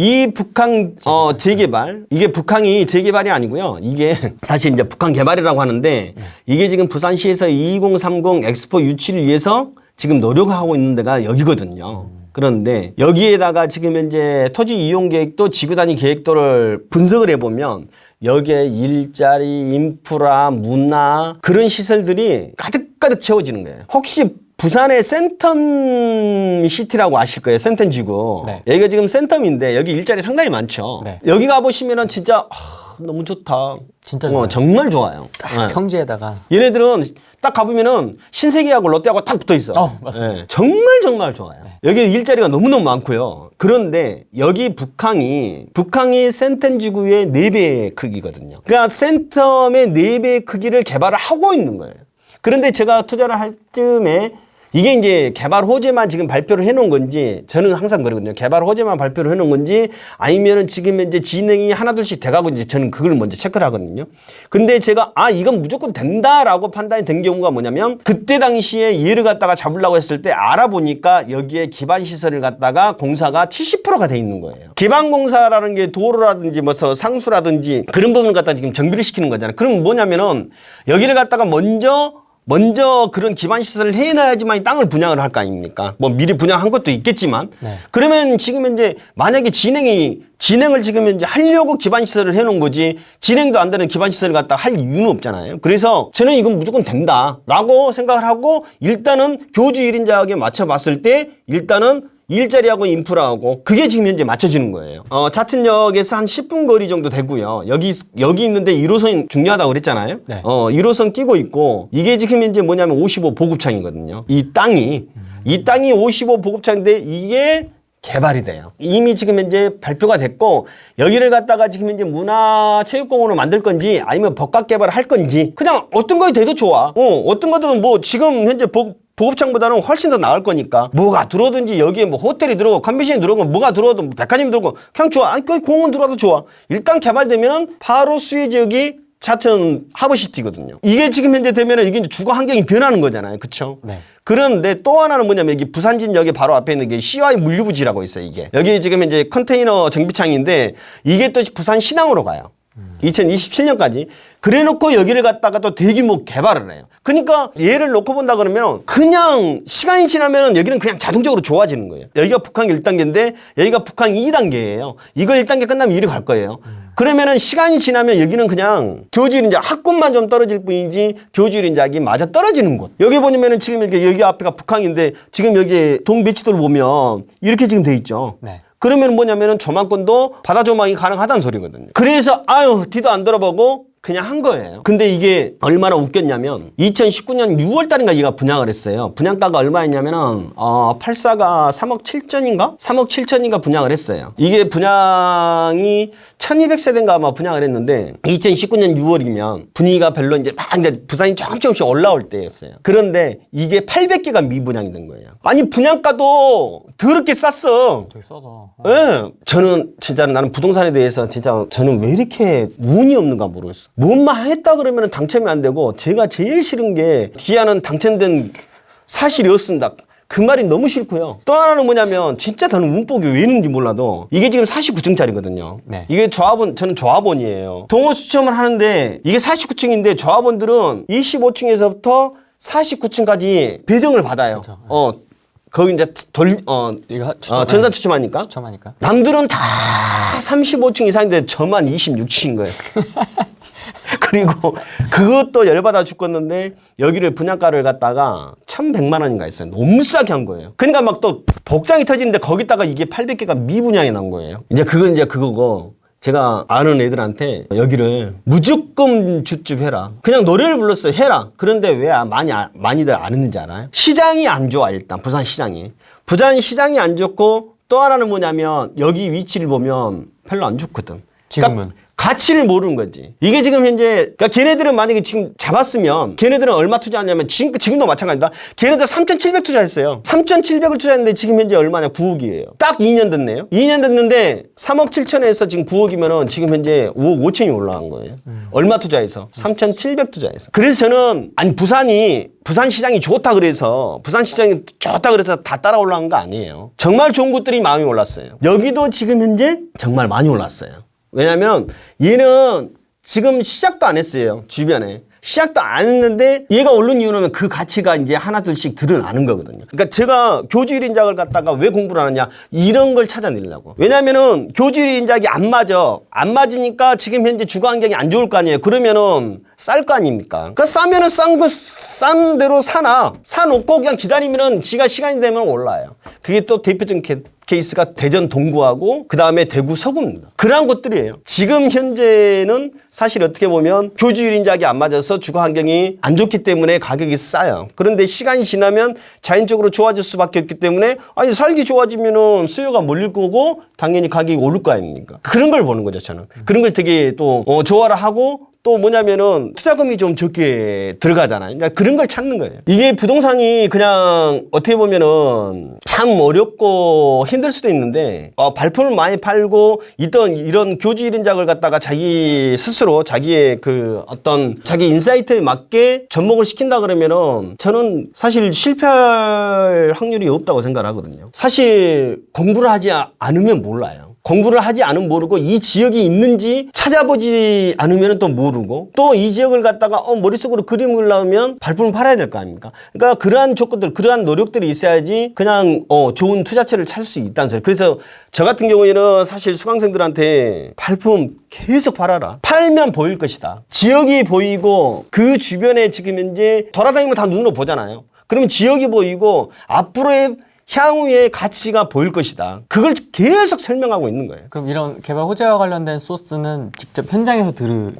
재개발, 이게 북항이 재개발이 아니고요. 이게 사실 이제 북한 개발이라고 하는데, 이게 지금 부산시에서 2030 엑스포 유치를 위해서 지금 노력하고 있는 데가 여기거든요. 그런데 여기에다가 지금 현재 토지 이용 계획도 지구 단위 계획도를 분석을 해보면 여기에 일자리, 인프라, 문화 그런 시설들이 가득가득 채워지는 거예요. 혹시 부산의 센텀 시티라고 아실 거예요. 센텀 지구. 네. 여기가 지금 센텀인데 여기 일자리 상당히 많죠. 네. 여기 가보시면은 진짜 너무 좋다. 진짜 좋아요. 정말 좋아요. 딱 평지에다가. 얘네들은 딱 가보면은 신세계하고 롯데하고 딱 붙어 있어. 맞습니다. 네, 정말 좋아요. 여기 일자리가 너무너무 많고요. 그런데 여기 북항이 센텀 지구의 4배의 크기거든요. 그러니까 센텀의 4배의 크기를 개발을 하고 있는 거예요. 그런데 제가 투자를 할 즈음에 이게 이제 개발 호재만 지금 발표를 해놓은 건지 저는 항상 그러거든요. 개발 호재만 발표를 해놓은 건지 아니면은 지금 이제 진행이 하나둘씩 돼가고 이제 저는 그걸 먼저 체크를 하거든요. 근데 제가 이건 무조건 된다라고 판단이 된 경우가 뭐냐면 그때 당시에 얘를 갖다가 잡으려고 했을 때 알아보니까 여기에 기반 시설을 갖다가 공사가 70%가 돼 있는 거예요. 기반 공사라는 게 도로라든지 뭐 상수라든지 그런 부분을 갖다가 지금 정비를 시키는 거잖아요. 그럼 뭐냐면은 여기를 갖다가 먼저 그런 기반 시설을 해놔야지만 이 땅을 분양을 할 거 아닙니까? 뭐 미리 분양한 것도 있겠지만 네. 그러면 지금 이제 만약에 진행을 지금 이제 하려고 기반 시설을 해놓은 거지 진행도 안 되는 기반 시설을 갖다 할 이유는 없잖아요. 그래서 저는 이건 무조건 된다라고 생각을 하고 일단은 교주 1인자에게 맞춰봤을 때 일단은 일자리하고 인프라하고 그게 지금 현재 맞춰지는 거예요. 자천역에서 한 10분 거리 정도 되고요. 여기 있는데 1호선 중요하다고 그랬잖아요. 네. 1호선 끼고 있고 이게 지금 현재 뭐냐면 55 보급창이거든요. 이 땅이 55 보급창인데 이게 개발이 돼요. 이미 지금 현재 발표가 됐고 여기를 갖다가 지금 현재 문화체육공원으로 만들 건지 아니면 복합 개발을 할 건지 그냥 어떤 거에 돼도 좋아. 어떤 거든 뭐 지금 현재 보급창보다는 훨씬 더 나을 거니까 뭐가 들어오든지 여기에 뭐 호텔이 들어오고 컨벤션이 들어오고 뭐가 들어오든 뭐 백화점이 들어오고 그냥 좋아. 아니 거기 공원 들어와도 좋아. 일단 개발되면은 바로 수혜 지역이 자천 하버시티거든요. 이게 지금 현재 되면은 이게 주거 환경이 변하는 거잖아요. 그렇죠? 네. 그런데 또 하나는 뭐냐면 여기 부산진역에 바로 앞에 있는 게 CY 물류부지라고 있어요. 이게 여기 지금 이제 컨테이너 정비창인데 이게 또 부산 신항으로 가요. 2027년까지. 그래 놓고 여기를 갖다가 또 대규모 개발을 해요. 그러니까 얘를 놓고 본다 그러면 그냥 시간이 지나면 여기는 그냥 자동적으로 좋아지는 거예요. 여기가 북한 1단계인데 여기가 북한 2단계예요. 이거 1단계 끝나면 이리 갈 거예요. 그러면은 시간이 지나면 여기는 그냥 교주일 인자 학군만 좀 떨어질 뿐이지 교주일 인자기 마저 떨어지는 곳. 여기 보면은 지금 이렇게 여기 앞에가 북한인데 지금 여기 동배치도를 보면 이렇게 지금 돼 있죠. 네. 그러면 뭐냐면은 조망권도 바다 조망이 가능하다는 소리거든요. 그래서 뒤도 안 돌아보고 그냥 한 거예요. 근데 이게 얼마나 웃겼냐면 2019년 6월 달인가 얘가 분양을 했어요. 분양가가 얼마였냐면은 84가 3억 7천인가? 3억 7천인가 분양을 했어요. 이게 분양이 1200세대인가 아마 분양을 했는데 2019년 6월이면 분위기가 별로 이제 부산이 조금씩 올라올 때였어요. 그런데 이게 800개가 미분양이 된 거예요. 아니 분양가도 더럽게 쌌어. 되게 싸다. 네. 저는 진짜 나는 부동산에 대해서 진짜 저는 왜 이렇게 운이 없는가 모르겠어. 뭔만 했다 그러면 당첨이 안 되고 제가 제일 싫은 게 기아는 당첨된 사실이었습니다. 그 말이 너무 싫고요. 또 하나는 뭐냐면 진짜 저는 운복이 왜 있는지 몰라도 이게 지금 49층짜리거든요. 네. 이게 저는 조합원이에요. 동호 수첨을 하는데 이게 49층인데 조합원들은 25층에서부터 49층까지 배정을 받아요. 그렇죠. 거기 이제 이거 전산 추첨하니까. 추첨하니까. 남들은 다 35층 이상인데 저만 26층인 거예요. 그리고 그것도 열받아 죽겠는데 여기를 분양가를 갖다가 1,100만 원인가 했어요. 너무 싸게 한 거예요. 그러니까 막 또 복장이 터지는데 거기다가 이게 800개가 미분양이 난 거예요. 이제 그거고 제가 아는 애들한테 여기를 무조건 줍줍해라. 그냥 노래를 불렀어요. 해라. 그런데 왜 많이들 안 했는지 알아요? 시장이 안 좋아 일단 부산 시장이. 부산 시장이 안 좋고 또 하나는 뭐냐면 여기 위치를 보면 별로 안 좋거든. 지금은. 그러니까 가치를 모르는 거지. 이게 지금 현재, 그러니까 걔네들은 만약에 지금 잡았으면 걔네들은 얼마 투자하냐면 지금도 마찬가지다. 걔네들 3,700 투자했어요. 3,700을 투자했는데 지금 현재 얼마냐? 9억이에요. 딱 2년 됐네요. 2년 됐는데 3억 7천에서 지금 9억이면은 지금 현재 5억 5천이 올라간 거예요. 얼마 투자해서? 3,700 투자해서. 그래서 저는, 아니, 부산 시장이 좋다 그래서 다 따라 올라간 거 아니에요. 정말 좋은 곳들이 많이 올랐어요. 여기도 지금 현재 정말 많이 올랐어요. 왜냐면 얘는 지금 시작도 안 했어요. 주변에. 시작도 안 했는데 얘가 오른 이유는 그 가치가 이제 하나둘씩 드러나는 거거든요. 그러니까 제가 교주 1인작을 갖다가 왜 공부를 하느냐 이런 걸 찾아내려고. 왜냐면은 교주 1인작이 안 맞아. 안 맞으니까 지금 현재 주거 환경이 안 좋을 거 아니에요. 그러면은 쌀 거 아닙니까? 그러니까 싸면은 싼 대로 사놓고 그냥 기다리면은 지가 시간이 되면 올라요. 그게 또 대표적인 케이스가 대전 동구하고 그 다음에 대구 서구입니다. 그러한 곳들이에요. 지금 현재는 사실 어떻게 보면 교주 1인작이 안 맞아서 주거 환경이 안 좋기 때문에 가격이 싸요. 그런데 시간이 지나면 자연적으로 좋아질 수밖에 없기 때문에 아니 살기 좋아지면은 수요가 몰릴 거고 당연히 가격이 오를 거 아닙니까? 그런 걸 보는 거죠 저는. 그런 걸 되게 또 좋아를 하고 또 뭐냐면은 투자금이 좀 적게 들어가잖아요. 그러니까 그런 걸 찾는 거예요. 이게 부동산이 그냥 어떻게 보면은 참 어렵고 힘들 수도 있는데 발품을 많이 팔고 있던 이런 교주 1인작을 갖다가 자기 스스로 자기의 그 어떤 자기 인사이트에 맞게 접목을 시킨다 그러면은 저는 사실 실패할 확률이 없다고 생각을 하거든요. 사실 공부를 하지 않으면 몰라요. 공부를 하지 않으면 모르고 이 지역이 있는지 찾아보지 않으면 또 모르고 또 이 지역을 갖다가 머릿속으로 그림을 나오면 발품을 팔아야 될 거 아닙니까? 그러니까 그러한 조건들, 그러한 노력들이 있어야지 그냥 좋은 투자처를 찾을 수 있다는 소리. 그래서 저 같은 경우에는 사실 수강생들한테 발품 계속 팔아라. 팔면 보일 것이다. 지역이 보이고 그 주변에 지금 현재 돌아다니면 다 눈으로 보잖아요. 그러면 지역이 보이고 앞으로의 향후의 가치가 보일 것이다. 그걸 계속 설명하고 있는 거예요. 그럼 이런 개발 호재와 관련된 소스는 직접 현장에서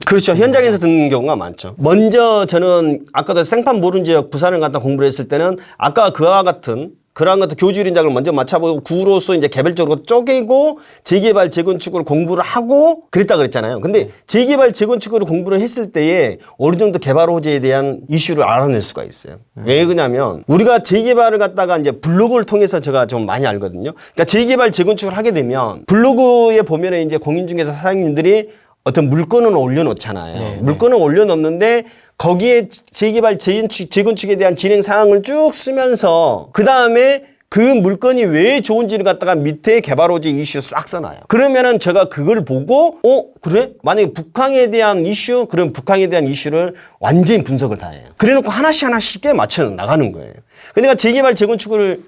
그렇죠. 현장에서 듣는 경우가 많죠. 먼저 저는 아까도 생판 모른 지역 부산을 갖다 공부를 했을 때는 아까 그와 같은 그러한 것도 교주 1인작을 먼저 맞춰보고 구로서 이제 개별적으로 쪼개고 재개발 재건축을 공부를 하고 그랬다 그랬잖아요. 근데 재개발 재건축을 공부를 했을 때에 어느 정도 개발 호재에 대한 이슈를 알아낼 수가 있어요. 왜 그러냐면 우리가 재개발을 갖다가 이제 블로그를 통해서 제가 좀 많이 알거든요. 그러니까 재개발 재건축을 하게 되면 블로그에 보면은 이제 공인중개사 사장님들이 어떤 물건을 올려놓잖아요. 네, 물건을 올려놓는데 거기에 재개발, 재건축에 대한 진행 사항을 쭉 쓰면서 그 다음에 그 물건이 왜 좋은지를 갖다가 밑에 개발 호재 이슈 싹 써놔요. 그러면은 제가 그걸 보고 그래? 만약에 북항에 대한 이슈? 그럼 북항에 대한 이슈를 완전히 분석을 다 해요. 그래놓고 하나씩 쉽게 맞춰 나가는 거예요. 그러니까 재개발, 재건축을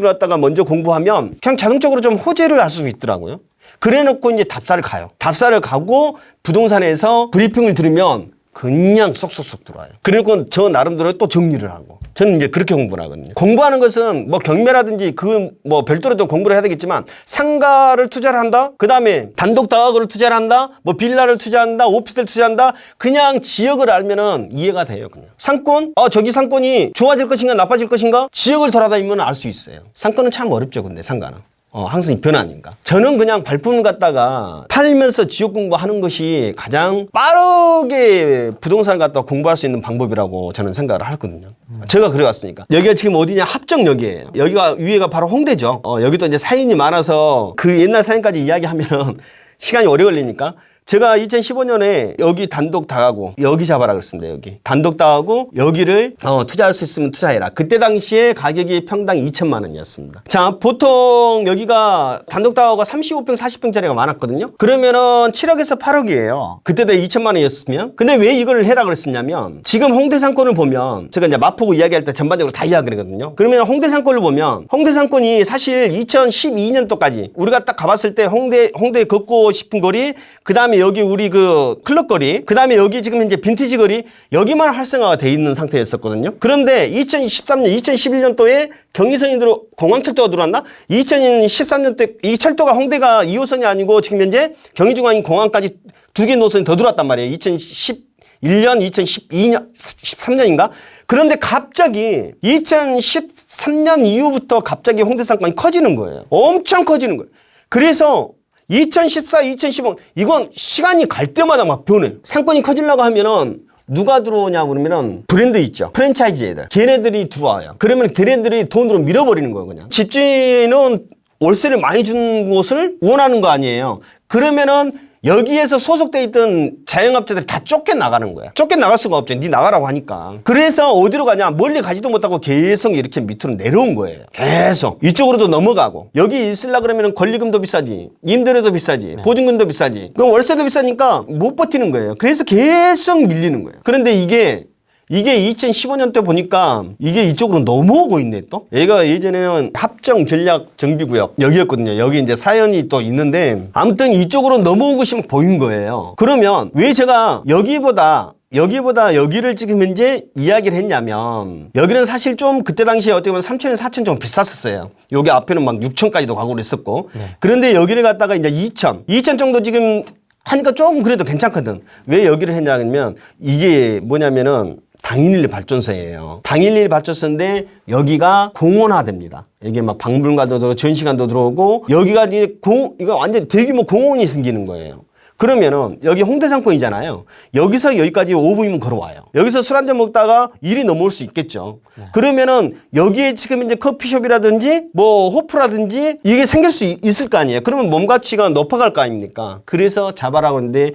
갖다가 먼저 공부하면 그냥 자동적으로 좀 호재를 알 수 있더라고요. 그래놓고 이제 답사를 가요. 답사를 가고 부동산에서 브리핑을 들으면 그냥 쏙쏙쏙 들어와요. 그리고 저 나름대로 또 정리를 하고. 저는 이제 그렇게 공부를 하거든요. 공부하는 것은 뭐 경매라든지 그 뭐 별도로 좀 공부를 해야 되겠지만 상가를 투자를 한다? 그 다음에 단독 다가구를 투자를 한다? 뭐 빌라를 투자한다? 오피스를 투자한다? 그냥 지역을 알면은 이해가 돼요, 그냥. 상권? 저기 상권이 좋아질 것인가 나빠질 것인가? 지역을 돌아다니면 알 수 있어요. 상권은 참 어렵죠, 근데 상가는. 항상 변화니까. 저는 그냥 발품을 갖다가 팔면서 지역 공부하는 것이 가장 빠르게 부동산을 갖다 공부할 수 있는 방법이라고 저는 생각을 하거든요. 제가 그래왔으니까. 여기가 지금 어디냐? 합정역이에요. 여기가 위에가 바로 홍대죠. 여기도 이제 사인이 많아서 그 옛날 사인까지 이야기하면 시간이 오래 걸리니까. 제가 2015년에 여기 단독 다가구 여기 잡아라 그랬습니다. 여기 단독 다가구 여기를 투자할 수 있으면 투자해라. 그때 당시에 가격이 평당 2천만 원이었습니다. 자, 보통 여기가 단독 다가구가 35평 40평짜리가 많았거든요. 그러면은 7억에서 8억이에요. 그때도 2천만 원이었으면. 근데 왜 이걸 해라 그랬었냐면 지금 홍대 상권을 보면 제가 이제 마포구 이야기할 때 전반적으로 다 이야기를 하거든요. 그러면 홍대 상권을 보면 홍대 상권이 사실 2012년도까지 우리가 딱 가봤을 때 홍대 걷고 싶은 거리, 그 다음에 여기 우리 그 클럽 거리, 그 다음에 여기 지금 현재 빈티지 거리, 여기만 활성화가 돼 있는 상태였었거든요. 그런데 2013년, 2011년도에 경의선이 공항철도가 들어왔나? 2013년도에 이 철도가 홍대가 2호선이 아니고 지금 현재 경의중앙인 공항까지 두 개 노선이 더 들어왔단 말이에요. 2011년, 2012년, 13년인가? 그런데 갑자기 2013년 이후부터 갑자기 홍대 상권이 커지는 거예요. 엄청 커지는 거예요. 그래서 2014, 2015 이건 시간이 갈 때마다 막 변해. 상권이 커지려고 하면은 누가 들어오냐 그러면은 브랜드 있죠. 프랜차이즈 애들. 걔네들이 들어와요. 그러면 걔네들이 돈으로 밀어버리는 거예요, 그냥. 집주인은 월세를 많이 준 곳을 원하는 거 아니에요. 그러면은 여기에서 소속돼 있던 자영업자들이 다 쫓겨나가는 거야. 쫓겨나갈 수가 없죠. 니 나가라고 하니까. 그래서 어디로 가냐? 멀리 가지도 못하고 계속 이렇게 밑으로 내려온 거예요. 계속. 이쪽으로도 넘어가고. 여기 있으려고 그러면 권리금도 비싸지. 임대료도 비싸지. 보증금도 비싸지. 그럼 월세도 비싸니까 못 버티는 거예요. 그래서 계속 밀리는 거예요. 그런데 이게 2015년 때 보니까 이게 이쪽으로 넘어오고 있네 또. 얘가 예전에는 합정 전략 정비구역 여기였거든요. 여기 이제 사연이 또 있는데 아무튼 이쪽으로 넘어온 것이 보인 거예요. 그러면 왜 제가 여기보다 여기를 지금 현재 이야기를 했냐면 여기는 사실 좀 그때 당시에 어떻게 보면 3천에서 4천 좀 비쌌었어요. 여기 앞에는 막 6천까지도 가고 그랬었고. 네. 그런데 여기를 갖다가 이제 2천 정도 지금 하니까 조금 그래도 괜찮거든. 왜 여기를 했냐면 이게 뭐냐면은 당일일 발전소예요. 당일일 발전소인데 여기가 공원화됩니다. 이게 막 박물관도 들어오고 전시관도 들어오고 여기가 이제 이거 완전 대규모 공원이 생기는 거예요. 그러면은 여기 홍대 상권이잖아요. 여기서 여기까지 5분이면 걸어와요. 여기서 술 한잔 먹다가 일이 넘어올 수 있겠죠. 그러면은 여기에 지금 이제 커피숍이라든지 뭐 호프라든지 이게 생길 수 있을 거 아니에요. 그러면 몸값치가 높아갈 거 아닙니까? 그래서 잡아라고 하는데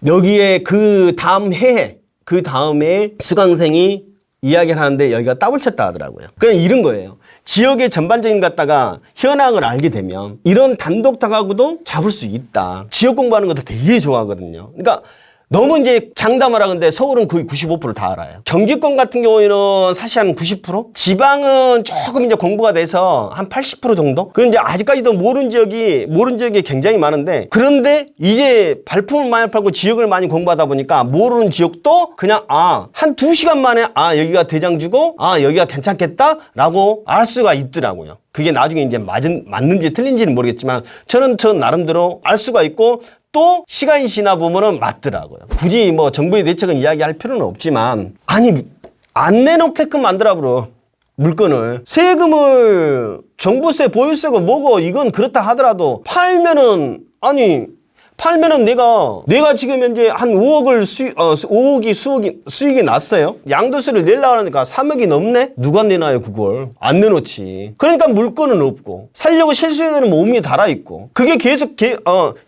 여기에 그 다음에 수강생이 이야기를 하는데 여기가 따블 쳤다 하더라고요. 그냥 이런 거예요. 지역의 전반적인 갖다가 현황을 알게 되면 이런 단독 다가구도 잡을 수 있다. 지역 공부하는 것도 되게 좋아하거든요. 그러니까 너무 이제 장담을 하는데 서울은 거의 95% 다 알아요. 경기권 같은 경우에는 사실 한 90%? 지방은 조금 이제 공부가 돼서 한 80% 정도? 그건 이제 아직까지도 모르는 지역이 굉장히 많은데 그런데 이제 발품을 많이 팔고 지역을 많이 공부하다 보니까 모르는 지역도 그냥 한 2시간 만에 여기가 대장주고 여기가 괜찮겠다라고 알 수가 있더라고요. 그게 나중에 이제 맞는지 틀린지는 모르겠지만 저는 저 나름대로 알 수가 있고 또 시간이 지나 보면은 맞더라고요. 굳이 뭐 정부의 대책은 이야기할 필요는 없지만 아니 안 내놓게끔 만들어버려 물건을 세금을 정부세 보유세고 뭐고 이건 그렇다 하더라도 팔면은 내가 지금 현재 한 5억을 수익이 났어요. 양도세를 내려고 하니까 3억이 넘네? 누가 내놔요 그걸? 안 내놓지. 그러니까 물건은 없고 살려고 실수해야 되는 몸이 달아있고 그게 계속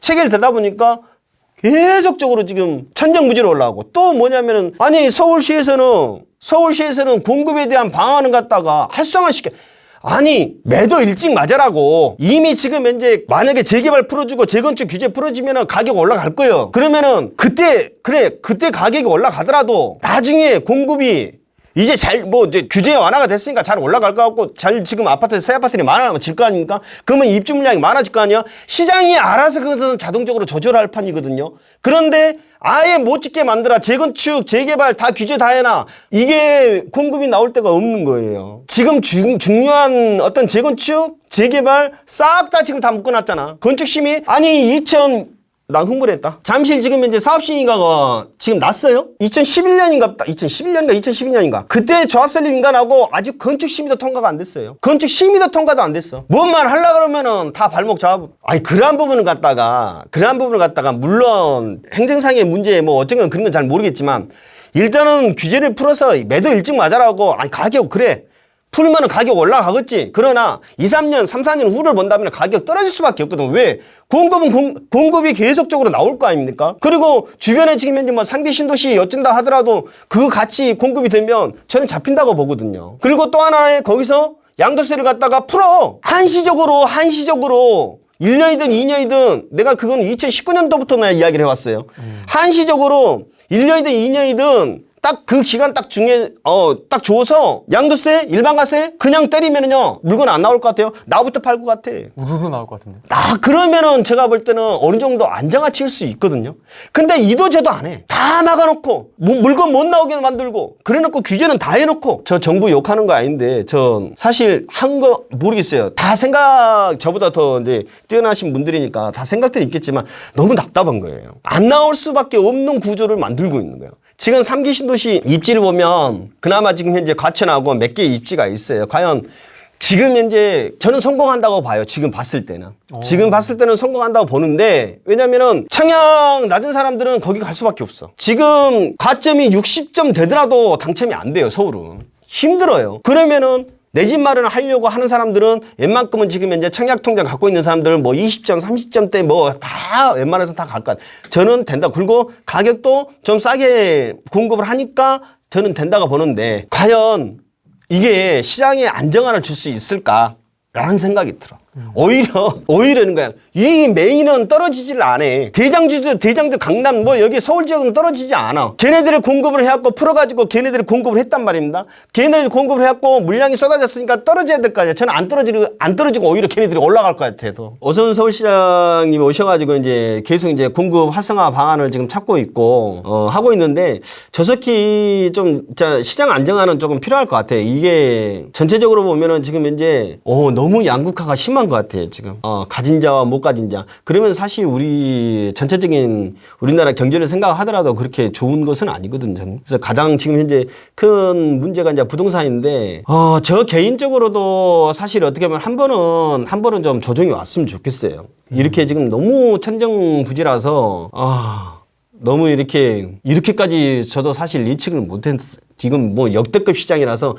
체결되다 보니까 계속적으로 지금 천정부지로 올라가고 또 뭐냐면은 서울시에서는 공급에 대한 방안을 갖다가 활성화시켜 매도 일찍 맞아라고 이미 지금 현재 만약에 재개발 풀어주고 재건축 규제 풀어주면 가격 올라갈 거예요. 그러면은 그때 가격이 올라가더라도 나중에 공급이 이제 이제 규제 완화가 됐으니까 잘 올라갈 것 같고 지금 새 아파트들이 많아질 거 아닙니까? 그러면 입주 물량이 많아질 거 아니야? 시장이 알아서 그것은 자동적으로 조절할 판이거든요. 그런데 아예 못 짓게 만들어 재건축, 재개발 다 규제 다 해놔. 이게 공급이 나올 데가 없는 거예요. 지금 중요한 어떤 재건축, 재개발 싹 다 지금 다 묶어놨잖아. 건축심의 나 흥분했다. 잠실 지금 현재 사업시행인가가 지금 났어요? 2011년인가 2012년인가 그때 조합설립인간하고 아직 건축심의도 통과가 안 됐어요. 건축심의도 통과도 안 됐어. 뭔 말 하려고 그러면은 다 발목 잡아. 그러한 부분을 갖다가 물론 행정상의 문제 뭐 어쨌건 그런 건 잘 모르겠지만 일단은 규제를 풀어서 매도 일찍 맞아라고 가격 그래. 풀면은 가격 올라가겠지. 그러나 2, 3년, 3, 4년 후를 본다면 가격 떨어질 수밖에 없거든. 왜? 공급이 계속적으로 나올 거 아닙니까? 그리고 주변에 지금 현재 뭐 상계 신도시 어쩐다 하더라도 그 같이 공급이 되면 저는 잡힌다고 보거든요. 그리고 또 하나에 거기서 양도세를 갖다가 풀어. 한시적으로 1년이든 2년이든 내가 그건 2019년도부터 내가 이야기를 해왔어요. 한시적으로 1년이든 2년이든 딱 그 기간 딱 중에 딱 줘서 양도세, 일반가세 그냥 때리면은요 물건 안 나올 것 같아요. 나부터 팔 것 같아. 우르르 나올 것 같은데. 그러면은 제가 볼 때는 어느 정도 안정화칠 수 있거든요. 근데 이도 저도 안 해. 다 막아놓고 물건 못 나오게 만들고 그래놓고 규제는 다 해놓고 저 정부 욕하는 거 아닌데 저 사실 한 거 모르겠어요. 다 저보다 더 이제 뛰어나신 분들이니까 다 생각들이 있겠지만 너무 답답한 거예요. 안 나올 수밖에 없는 구조를 만들고 있는 거예요. 지금 3기 신도시 입지를 보면 그나마 지금 현재 과천하고 몇 개의 입지가 있어요. 과연 지금 현재 저는 성공한다고 봐요. 지금 봤을 때는 성공한다고 보는데 왜냐면은 청약 낮은 사람들은 거기 갈 수밖에 없어. 지금 가점이 60점 되더라도 당첨이 안 돼요. 서울은 힘들어요. 그러면은 내 집 마련을 하려고 하는 사람들은 웬만큼은 지금 현재 청약 통장 갖고 있는 사람들은 뭐 20점, 30점대 뭐 다 웬만해서 다 갈 것 같아요. 저는 된다. 그리고 가격도 좀 싸게 공급을 하니까 저는 된다고 보는데 과연 이게 시장에 안정화를 줄 수 있을까라는 생각이 들어. 오히려 이런 거야. 이 메인은 떨어지질 않아. 대장주 강남 뭐 여기 서울 지역은 떨어지지 않아. 걔네들을 공급을 해갖고 풀어가지고 걔네들이 공급을 했단 말입니다. 걔네들이 공급을 해갖고 물량이 쏟아졌으니까 떨어져야 될 거 아니야. 저는 안 떨어지고 오히려 걔네들이 올라갈 것 같아서. 오선 서울시장님이 오셔가지고 이제 계속 이제 공급 활성화 방안을 지금 찾고 있고 하고 있는데 조속히 좀 시장 안정화는 조금 필요할 것 같아. 이게 전체적으로 보면은 지금 현재 너무 양극화가 심한 위험한 것 같아요, 지금. 가진 자와 못 가진 자. 그러면 사실 우리 전체적인 우리나라 경제를 생각하더라도 그렇게 좋은 것은 아니거든요. 저는. 그래서 가장 지금 현재 큰 문제가 이제 부동산인데, 저 개인적으로도 사실 어떻게 보면 한 번은 좀 조정이 왔으면 좋겠어요. 이렇게 지금 너무 천정부지라서, 너무 이렇게까지 저도 사실 예측을 못했어요. 지금 뭐 역대급 시장이라서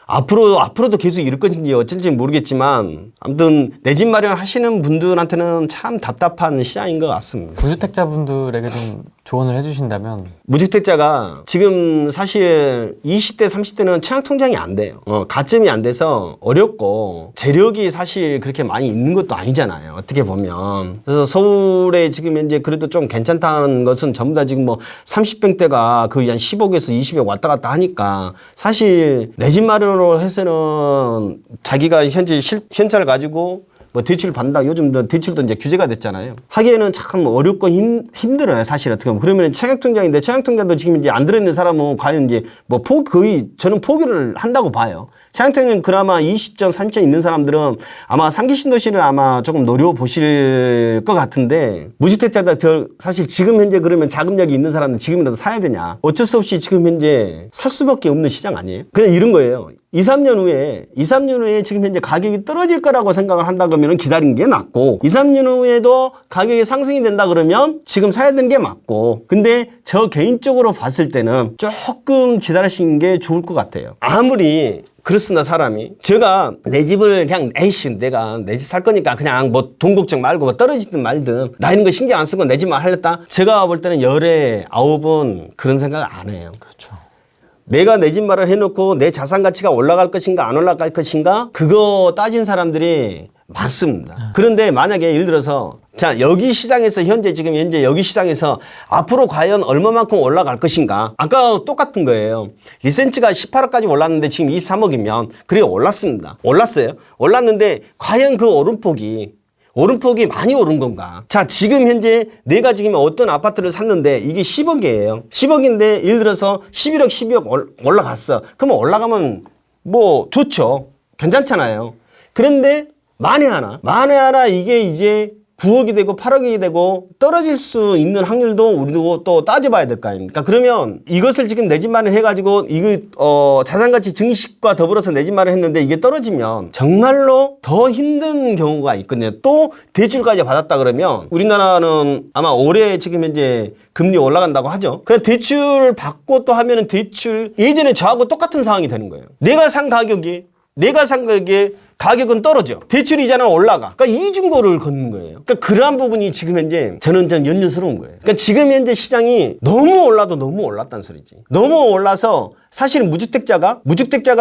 앞으로도 계속 이럴 것인지 어쩔지 모르겠지만 아무튼 내 집 마련하시는 분들한테는 참 답답한 시장인 것 같습니다. 무주택자분들에게 좀 조언을 해주신다면 무주택자가 지금 사실 20대, 30대는 청약통장이 안 돼요. 가점이 안 돼서 어렵고 재력이 사실 그렇게 많이 있는 것도 아니잖아요. 어떻게 보면. 그래서 서울에 지금 현재 그래도 좀 괜찮다는 것은 전부 다 지금 뭐 30평대가 거의 한 10억에서 20억 왔다 갔다 하니까 사실 내 집 마련으로 해서는 자기가 현찰 가지고 뭐 대출 받는다. 요즘 대출도 이제 규제가 됐잖아요. 하기에는 참 어렵고 힘들어요. 사실 어떻게 보면. 그러면 청약통장인데 청약통장도 지금 이제 안 들어있는 사람은 과연 이제 뭐 거의 저는 포기를 한다고 봐요. 청약통장 그나마 20점, 30점 있는 사람들은 아마 상기 신도시를 아마 조금 노려보실 것 같은데 무주택자들 사실 지금 현재 그러면 자금력이 있는 사람은 지금이라도 사야 되냐. 어쩔 수 없이 지금 현재 살 수밖에 없는 시장 아니에요? 그냥 이런 거예요. 2, 3년 후에 지금 현재 가격이 떨어질 거라고 생각을 한다 그러면 기다리는 게 낫고 2, 3년 후에도 가격이 상승이 된다 그러면 지금 사야 되는 게 맞고 근데 저 개인적으로 봤을 때는 조금 기다리시는 게 좋을 것 같아요. 아무리 그렇습니다, 사람이. 제가 내 집을 그냥 내가 내 집 살 거니까 그냥 뭐 돈 걱정 말고 뭐 떨어지든 말든 나 있는 거 신경 안 쓰고 내 집만 하려다. 제가 볼 때는 열에 9은 그런 생각 안 해요. 그렇죠. 내가 내 집 마련 해놓고 내 자산 가치가 올라갈 것인가 안 올라갈 것인가 그거 따진 사람들이 많습니다. 그런데 만약에 예를 들어서 자 여기 시장에서 현재 여기 시장에서 앞으로 과연 얼마만큼 올라갈 것인가 아까 똑같은 거예요. 리센츠가 18억까지 올랐는데 지금 23억이면 그래 올랐습니다. 올랐는데 과연 그 오름폭이 많이 오른 건가? 자, 지금 현재 내가 지금 어떤 아파트를 샀는데 이게 10억이에요. 10억인데 예를 들어서 11억, 12억 올라갔어. 그러면 올라가면 뭐 좋죠. 괜찮잖아요. 그런데 만에 하나 이게 이제 9억이 되고 8억이 되고 떨어질 수 있는 확률도 우리도 또 따져봐야 될 거 아닙니까? 그러면 이것을 지금 내 집 마련 해가지고 이거 자산가치 증식과 더불어서 내 집 마련 했는데 이게 떨어지면 정말로 더 힘든 경우가 있거든요. 또 대출까지 받았다 그러면 우리나라는 아마 올해 지금 현재 금리 올라간다고 하죠. 그래서 대출 받고 또 하면은 예전에 저하고 똑같은 상황이 되는 거예요. 내가 산 가격에 가격은 떨어져. 대출 이자는 올라가. 그러니까 이중고를 걷는 거예요. 그러니까 그러한 부분이 지금 현재 저는 연연스러운 거예요. 그러니까 지금 현재 시장이 너무 올랐다는 소리지. 너무 올라서 사실 무주택자가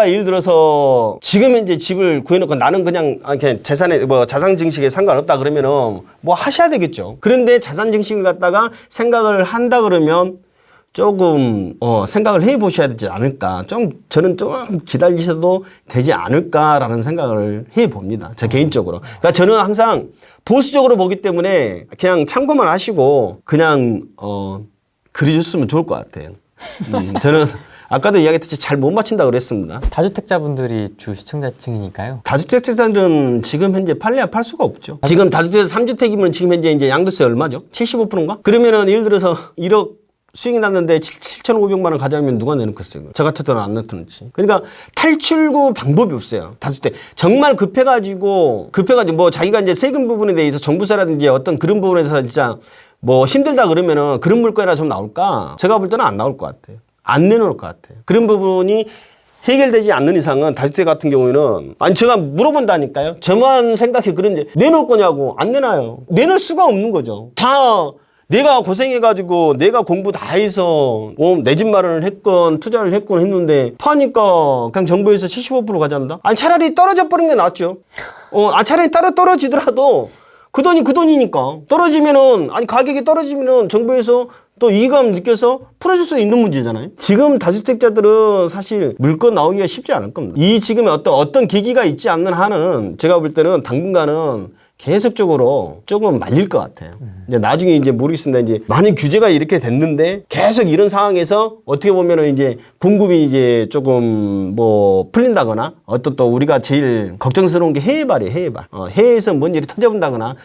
예를 들어서 지금 현재 집을 구해놓고 나는 그냥 재산에 자산 증식에 상관없다 그러면은 뭐 하셔야 되겠죠. 그런데 자산 증식을 갖다가 생각을 한다 그러면 조금 생각을 해보셔야 되지 않을까. 저는 좀 기다리셔도 되지 않을까라는 생각을 해봅니다. 제 개인적으로. 그러니까 저는 항상 보수적으로 보기 때문에 그냥 참고만 하시고 그냥 그려줬으면 좋을 것 같아요. 저는 아까도 이야기했듯이 잘 못 맞춘다고 그랬습니다. 다주택자분들이 주 시청자층이니까요. 다주택자들은 지금 현재 팔래야 팔 수가 없죠. 지금 다주택자 3주택이면 지금 현재 이제 양도세 얼마죠? 75%인가? 그러면은 예를 들어서 1억 수익이 났는데 7,500만 원 가져가면 누가 내놓겠어요? 저 같아도 안 나타났지. 그러니까 탈출구 방법이 없어요. 다주택 정말 급해가지고 뭐 자기가 이제 세금 부분에 대해서 정부세라든지 어떤 그런 부분에서 진짜 뭐 힘들다 그러면은 그런 물건이나 좀 나올까? 제가 볼 때는 안 나올 것 같아요. 안 내놓을 것 같아요. 그런 부분이 해결되지 않는 이상은 다주택 같은 경우에는 제가 물어본다니까요. 저만 생각해 그런데 내놓을 거냐고 안 내놔요. 내놓을 수가 없는 거죠. 다 내가 고생해가지고 내가 공부 다 해서 내 집 마련을 했건 투자를 했건 했는데 파니까 그냥 정부에서 75% 가져간다? 차라리 떨어져 버린 게 낫죠. 차라리 떨어지더라도 그 돈이 그 돈이니까 떨어지면은 가격이 떨어지면은 정부에서 또 이익감 느껴서 풀어줄 수 있는 문제잖아요. 지금 다주택자들은 사실 물건 나오기가 쉽지 않을 겁니다. 이 지금의 어떤 계기가 있지 않는 한은 제가 볼 때는 당분간은 계속적으로 조금 말릴 것 같아요. 이제 나중에 이제 모르겠습니다. 이제 많은 규제가 이렇게 됐는데 계속 이런 상황에서 어떻게 보면은 이제 공급이 이제 조금 뭐 풀린다거나 어떤 또 우리가 제일 걱정스러운 게 해외발이에요. 해외발. 해외에서 뭔 일이 터져본다거나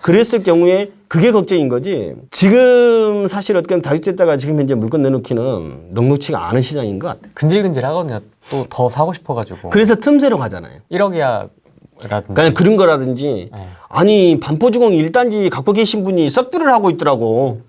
그랬을 경우에 그게 걱정인 거지. 지금 사실 어떻게 보면 다윗됐다가 지금 현재 물건 내놓기는 넉넉치가 않은 시장인 것 같아요. 근질근질 하거든요. 또 더 사고 싶어가지고. 그래서 틈새로 가잖아요. 1억이야. 그냥 그런 거라든지 네. 아니 반포주공 1단지 갖고 계신 분이 썩비를 하고 있더라고.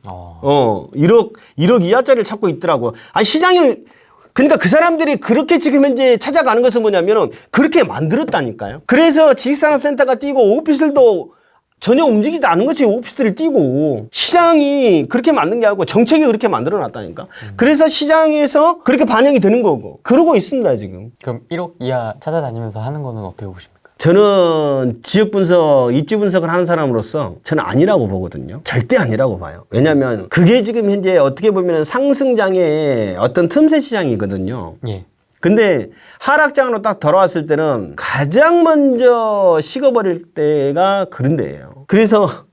1억 이하짜리를 찾고 있더라고. 아니 시장을 그러니까 그 사람들이 그렇게 지금 현재 찾아가는 것은 뭐냐면은 그렇게 만들었다니까요. 그래서 지식산업센터가 뛰고 오피스들도 전혀 움직이지 않은 것이 오피스들이 뛰고 시장이 그렇게 만든 게 아니고 정책이 그렇게 만들어 놨다니까. 그래서 시장에서 그렇게 반영이 되는 거고 그러고 있습니다 지금. 그럼 1억 이하 찾아다니면서 하는 거는 어떻게 보십니까? 저는 지역 분석, 입지 분석을 하는 사람으로서 저는 아니라고 보거든요. 절대 아니라고 봐요. 왜냐하면 그게 지금 현재 어떻게 보면 상승장의 어떤 틈새 시장이거든요. 예. 근데 하락장으로 딱 돌아왔을 때는 가장 먼저 식어버릴 때가 그런 데예요. 그래서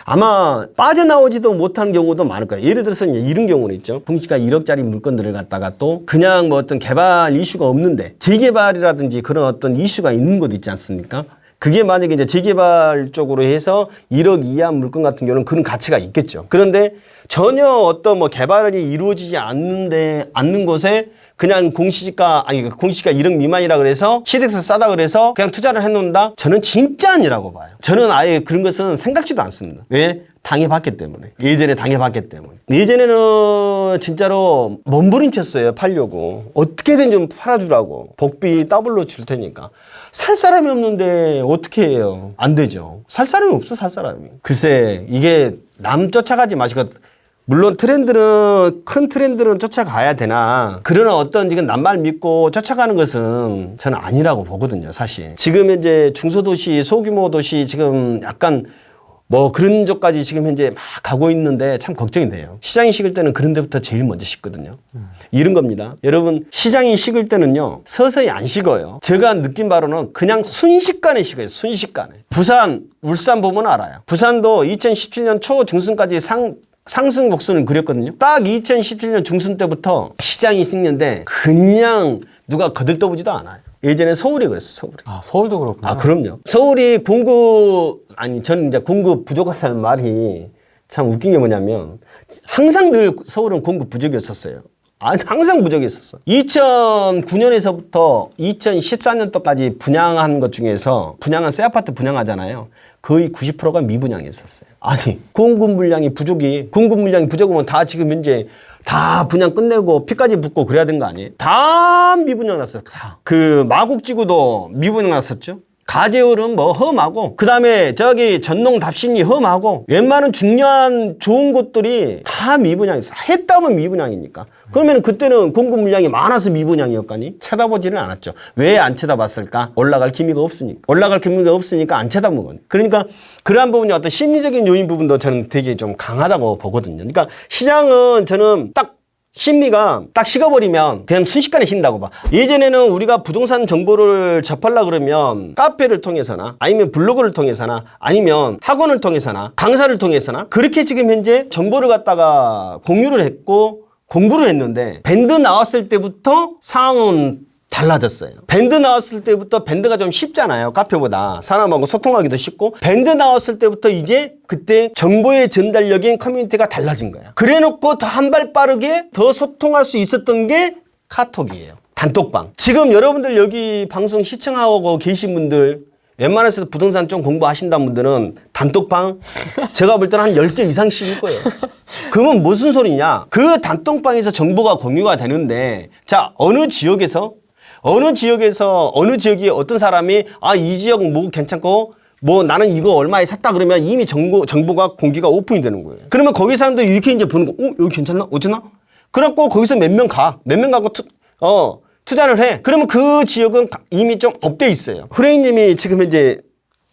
아마 빠져나오지도 못하는 경우도 많을 거예요. 예를 들어서 이런 경우는 있죠. 동시가 1억짜리 물건들을 갖다가 또 그냥 뭐 어떤 개발 이슈가 없는데 재개발이라든지 그런 어떤 이슈가 있는 것도 있지 않습니까? 그게 만약에 이제 재개발 쪽으로 해서 1억 이하 물건 같은 경우는 그런 가치가 있겠죠. 그런데 전혀 어떤 뭐 개발이 이루어지지 않는 곳에 그냥 공시지가 1억 미만이라 그래서 시댁에서 싸다 그래서 그냥 투자를 해놓는다? 저는 진짜 아니라고 봐요. 저는 아예 그런 것은 생각지도 않습니다. 왜? 당해봤기 때문에. 예전에 당해봤기 때문에. 예전에는 진짜로 몸부림쳤어요. 팔려고. 어떻게든 좀 팔아주라고. 복비 더블로 줄 테니까. 살 사람이 없는데 어떻게 해요? 안 되죠. 살 사람이 없어, 살 사람이. 글쎄, 이게 남 쫓아가지 마시고 물론 큰 트렌드는 쫓아가야 되나 그러나 어떤 지금 남말 믿고 쫓아가는 것은 저는 아니라고 보거든요. 사실 지금 현재 중소도시 소규모 도시 지금 약간 뭐 그런 쪽까지 지금 현재 막 가고 있는데 참 걱정이 돼요. 시장이 식을 때는 그런 데부터 제일 먼저 식거든요. 이런 겁니다. 여러분 시장이 식을 때는요 서서히 안 식어요. 제가 느낀 바로는 그냥 순식간에 식어요. 순식간에. 부산, 울산 보면 알아요. 부산도 2017년 초 중순까지 상승 곡선을 그렸거든요. 딱 2017년 중순 때부터 시장이 식는데 그냥 누가 거들떠보지도 않아요. 예전에 서울이 그랬어요. 서울이. 아, 서울도 그렇구나. 아, 그럼요. 서울이 저는 이제 공급 부족하다는 말이 참 웃긴 게 뭐냐면 항상 늘 서울은 공급 부족이었었어요. 항상 부족했었어. 2009년에서부터 2014년도까지 분양한 것 중에서 분양한 새 아파트 분양하잖아요. 거의 90%가 미분양이었었어요. 아니, 공급 물량이 부족하면 다 지금 현재 다 분양 끝내고 피까지 붙고 그래야 되는 거 아니에요? 다 미분양 났어요. 다. 그 마곡지구도 미분양 났었죠. 가재울은 뭐 험하고 그다음에 저기 전농 답신이 험하고 웬만한 중요한 좋은 곳들이 다 미분양이었어. 했다면 미분양이니까. 그러면 그때는 공급 물량이 많아서 미분양이었거니 쳐다보지는 않았죠. 왜 안 쳐다봤을까? 올라갈 기미가 없으니까 안 쳐다본 거니. 그러니까 그러한 부분이 어떤 심리적인 요인 부분도 저는 되게 좀 강하다고 보거든요. 그러니까 시장은 저는 딱 심리가 딱 식어버리면 그냥 순식간에 식는다고 봐. 예전에는 우리가 부동산 정보를 접하려고 그러면 카페를 통해서나 아니면 블로그를 통해서나 아니면 학원을 통해서나 강사를 통해서나 그렇게 지금 현재 정보를 갖다가 공유를 했고 공부를 했는데 밴드 나왔을 때부터 상황은 달라졌어요. 밴드 나왔을 때부터 밴드가 좀 쉽잖아요. 카페보다. 사람하고 소통하기도 쉽고 밴드 나왔을 때부터 이제 그때 정보의 전달력인 커뮤니티가 달라진 거야. 그래 놓고 더 한 발 빠르게 더 소통할 수 있었던 게 카톡이에요. 단톡방. 지금 여러분들 여기 방송 시청하고 계신 분들 웬만해서 부동산 좀 공부하신다는 분들은 단톡방 제가 볼 때는 한 10개 이상씩일 거예요. 그러면 무슨 소리냐? 그 단톡방에서 정보가 공유가 되는데 자, 어느 지역이 어떤 사람이 이 지역 뭐 괜찮고 뭐 나는 이거 얼마에 샀다 그러면 이미 정보가 공개가 오픈이 되는 거예요. 그러면 거기 사람들이 이렇게 이제 보는 거, 여기 괜찮나? 어쩌나? 그래갖고 거기서 몇 명 가고 투자를 해. 그러면 그 지역은 이미 좀 업돼 있어요. 프레임님이 지금 현재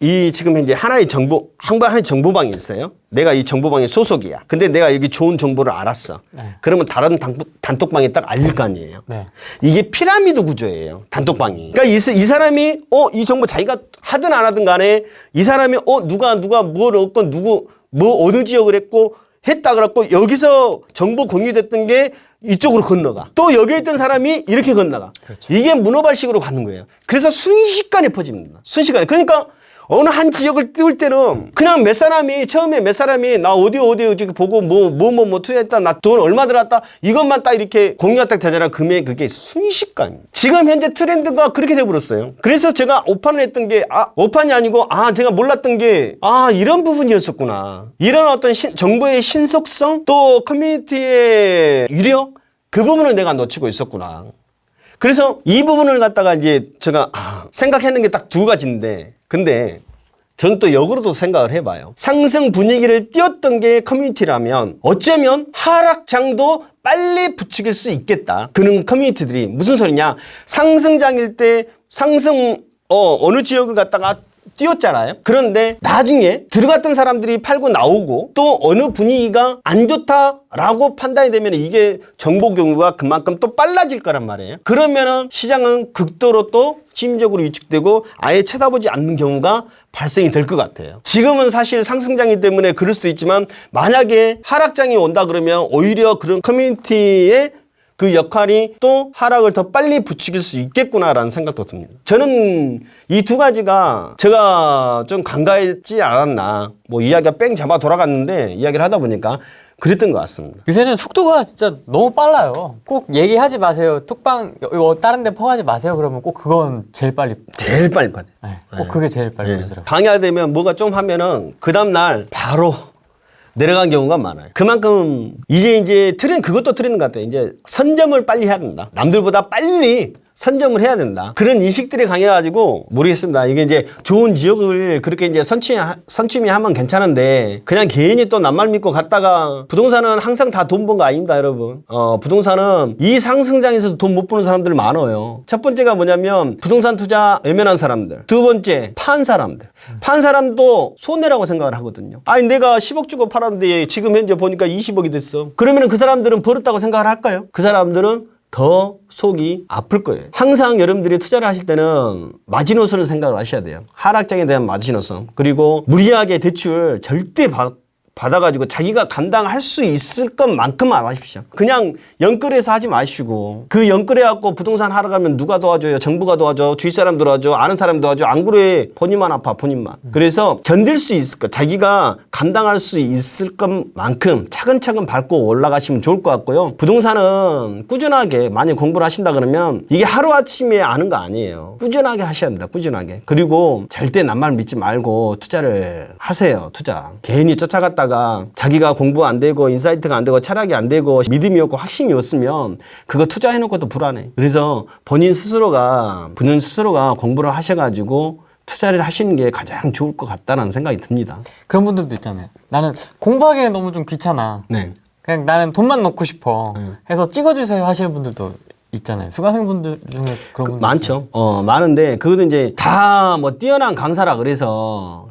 이 지금 현재 하나의 정보방이 있어요. 내가 이 정보방의 소속이야. 근데 내가 여기 좋은 정보를 알았어. 네. 그러면 다른 단톡방에 딱 알릴 거 아니에요. 네. 이게 피라미드 구조예요. 단톡방이. 그러니까 이 사람이 이 정보 자기가 하든 안 하든 간에 이 사람이 누가 뭘 얻건 어느 지역을 했고 했다 그랬고 여기서 정보 공유됐던 게 이쪽으로 건너가. 또 여기에 있던 사람이 이렇게 건너가. 그렇죠. 이게 문어발식으로 가는 거예요. 그래서 순식간에 퍼집니다. 순식간에. 그러니까 어느 한 지역을 띄울 때는 그냥 처음에 몇 사람이 나 어디 보고 뭐 투자했다, 나 돈 얼마 들었다, 이것만 딱 이렇게 공유가 딱 되잖아. 금액 그게 순식간. 지금 현재 트렌드가 그렇게 돼버렸어요. 그래서 제가 오판을 했던 게, 오판이 아니고, 제가 몰랐던 게, 이런 부분이었었구나. 이런 어떤 정보의 신속성, 또 커뮤니티의 유력, 그 부분을 내가 놓치고 있었구나. 그래서 이 부분을 갖다가 이제 제가 생각했는 게 딱 두 가지인데, 근데 저는 또 역으로도 생각을 해봐요. 상승 분위기를 띄웠던 게 커뮤니티라면 어쩌면 하락장도 빨리 부추길 수 있겠다. 그런 커뮤니티들이 무슨 소리냐? 상승장일 때 어느 지역을 갖다가 띄웠잖아요. 그런데 나중에 들어갔던 사람들이 팔고 나오고 또 어느 분위기가 안 좋다라고 판단이 되면 이게 정보 경유가 그만큼 또 빨라질 거란 말이에요. 그러면은 시장은 극도로 또 심리적으로 위축되고 아예 쳐다보지 않는 경우가 발생이 될 것 같아요. 지금은 사실 상승장이기 때문에 그럴 수도 있지만 만약에 하락장이 온다 그러면 오히려 그런 커뮤니티의 그 역할이 또 하락을 더 빨리 부추길 수 있겠구나라는 생각도 듭니다. 저는 이 두 가지가 제가 좀 간과했지 않았나. 이야기가 뺑 잡아 돌아갔는데 이야기를 하다 보니까 그랬던 것 같습니다. 요새는 속도가 진짜 너무 빨라요. 꼭 얘기하지 마세요. 톡방 다른 데 퍼가지 마세요. 그러면 꼭 그건 제일 빨리 빠져. 네, 꼭 그게 제일 빨리 퍼지더라고요. 방해되면 뭐가 좀 하면은 그 다음날 바로 내려간 경우가 많아요. 그만큼 이제 그것도 트렌드 같아요. 이제 선점을 빨리 해야 된다. 남들보다 빨리 선점을 해야 된다. 그런 인식들이 강해가지고 모르겠습니다. 이게 이제 좋은 지역을 그렇게 이제 선취하면 괜찮은데 그냥 개인이 또 남말 믿고 갔다가 부동산은 항상 다 돈 번 거 아닙니다, 여러분. 부동산은 이 상승장에서도 돈 못 버는 사람들 많아요. 첫 번째가 뭐냐면 부동산 투자 외면한 사람들. 두 번째 판 사람들. 판 사람도 손해라고 생각을 하거든요. 내가 10억 주고 팔았는데 지금 현재 보니까 20억이 됐어. 그러면 그 사람들은 벌었다고 생각을 할까요? 그 사람들은 더 속이 아플 거예요. 항상 여러분들이 투자를 하실 때는 마지노선을 생각을 하셔야 돼요. 하락장에 대한 마지노선. 그리고 무리하게 대출 절대 받아가지고 자기가 감당할 수 있을 것만큼만 하십시오. 그냥 연끌해서 하지 마시고 그 연끌해갖고 부동산 하락하면 누가 도와줘요? 정부가 도와줘? 주위 사람 도와줘? 아는 사람 도와줘? 안 그래? 본인만 아파, 본인만. 그래서 견딜 수 있을 것, 자기가 감당할 수 있을 것만큼 차근차근 밟고 올라가시면 좋을 것 같고요. 부동산은 꾸준하게 많이 공부를 하신다 그러면 이게 하루아침에 아는 거 아니에요. 꾸준하게 하셔야 합니다. 꾸준하게. 그리고 절대 남말 믿지 말고 투자를 하세요. 투자. 개인이 쫓아갔다가 자기가 공부 안 되고 인사이트가 안 되고 철학이 안 되고 믿음이 없고 확신이 없으면 그거 투자해놓은 것도 불안해. 그래서 본인 스스로가 공부를 하셔가지고 투자를 하시는 게 가장 좋을 것 같다는 생각이 듭니다. 그런 분들도 있잖아요. 나는 공부하기는 너무 좀 귀찮아. 네. 그냥 나는 돈만 넣고 싶어. 해서 찍어주세요 하시는 분들도 있잖아요. 수강생분들 중에 그런 분들 많죠. 많은데 그것도 이제 다 뛰어난 강사라 그래서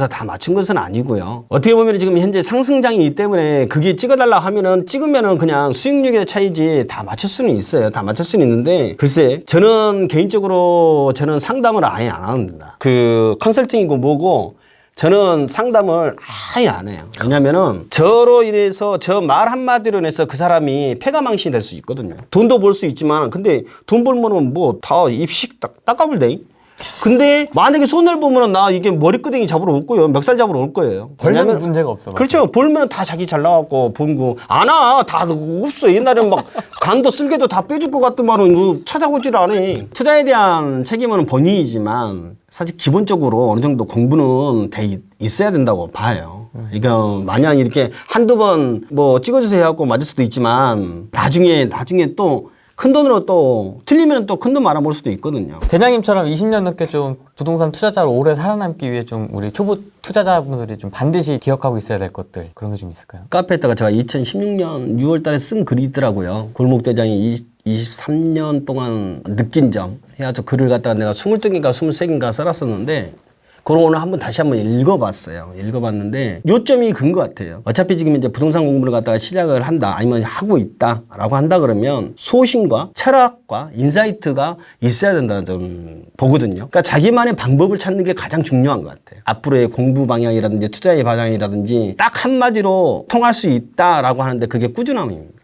다 맞춘 것은 아니고요. 어떻게 보면 지금 현재 상승장이기 때문에 그게 찍어달라 하면은 찍으면은 그냥 수익률의 차이지 다 맞출 수는 있어요. 다 맞출 수는 있는데 글쎄 저는 개인적으로 상담을 아예 안 합니다. 그 컨설팅이고 뭐고 저는 상담을 아예 안 해요. 왜냐면은 저로 인해서 저 말 한마디로 인해서 그 사람이 폐가망신이 될 수 있거든요. 돈도 벌 수 있지만 근데 돈 벌면은 다 입식 닦아볼 돼. 근데 만약에 손해를 보면은 나 이게 머리끄댕이 잡으러 올 거예요. 멱살 잡으러 올 거예요. 벌면 문제가 없어. 그렇죠. 벌면 다 자기 잘 나왔고 본거 안 와. 다 없어. 옛날에는 막 간도 쓸개도 다 빼줄 것 같더만은 찾아오질 않아. 투자에 대한 책임은 본인이지만 사실 기본적으로 어느 정도 공부는 돼 있어야 된다고 봐요. 그러니까 마냥 이렇게 한두 번 찍어주세요 하고 맞을 수도 있지만 나중에 또 큰 돈으로 또 틀리면 또 큰 돈 말아먹을 수도 있거든요. 대장님처럼 20년 넘게 좀 부동산 투자자로 오래 살아남기 위해 좀 우리 초보 투자자분들이 좀 반드시 기억하고 있어야 될 것들 그런 게 좀 있을까요? 카페에다가 제가 2016년 6월 달에 쓴 글이 있더라고요. 골목대장이 23년 동안 느낀 점 해가지고 글을 갖다가 내가 22개인가 23개인가 써놨었는데 그걸 오늘 다시 한번 읽어봤어요. 읽어봤는데 요점이 큰 것 같아요. 어차피 지금 이제 부동산 공부를 갖다가 시작을 한다, 아니면 하고 있다라고 한다 그러면 소신과 철학과 인사이트가 있어야 된다는 점 보거든요. 그러니까 자기만의 방법을 찾는 게 가장 중요한 것 같아요. 앞으로의 공부 방향이라든지 투자의 방향이라든지 딱 한마디로 통할 수 있다라고 하는데 그게 꾸준함입니다.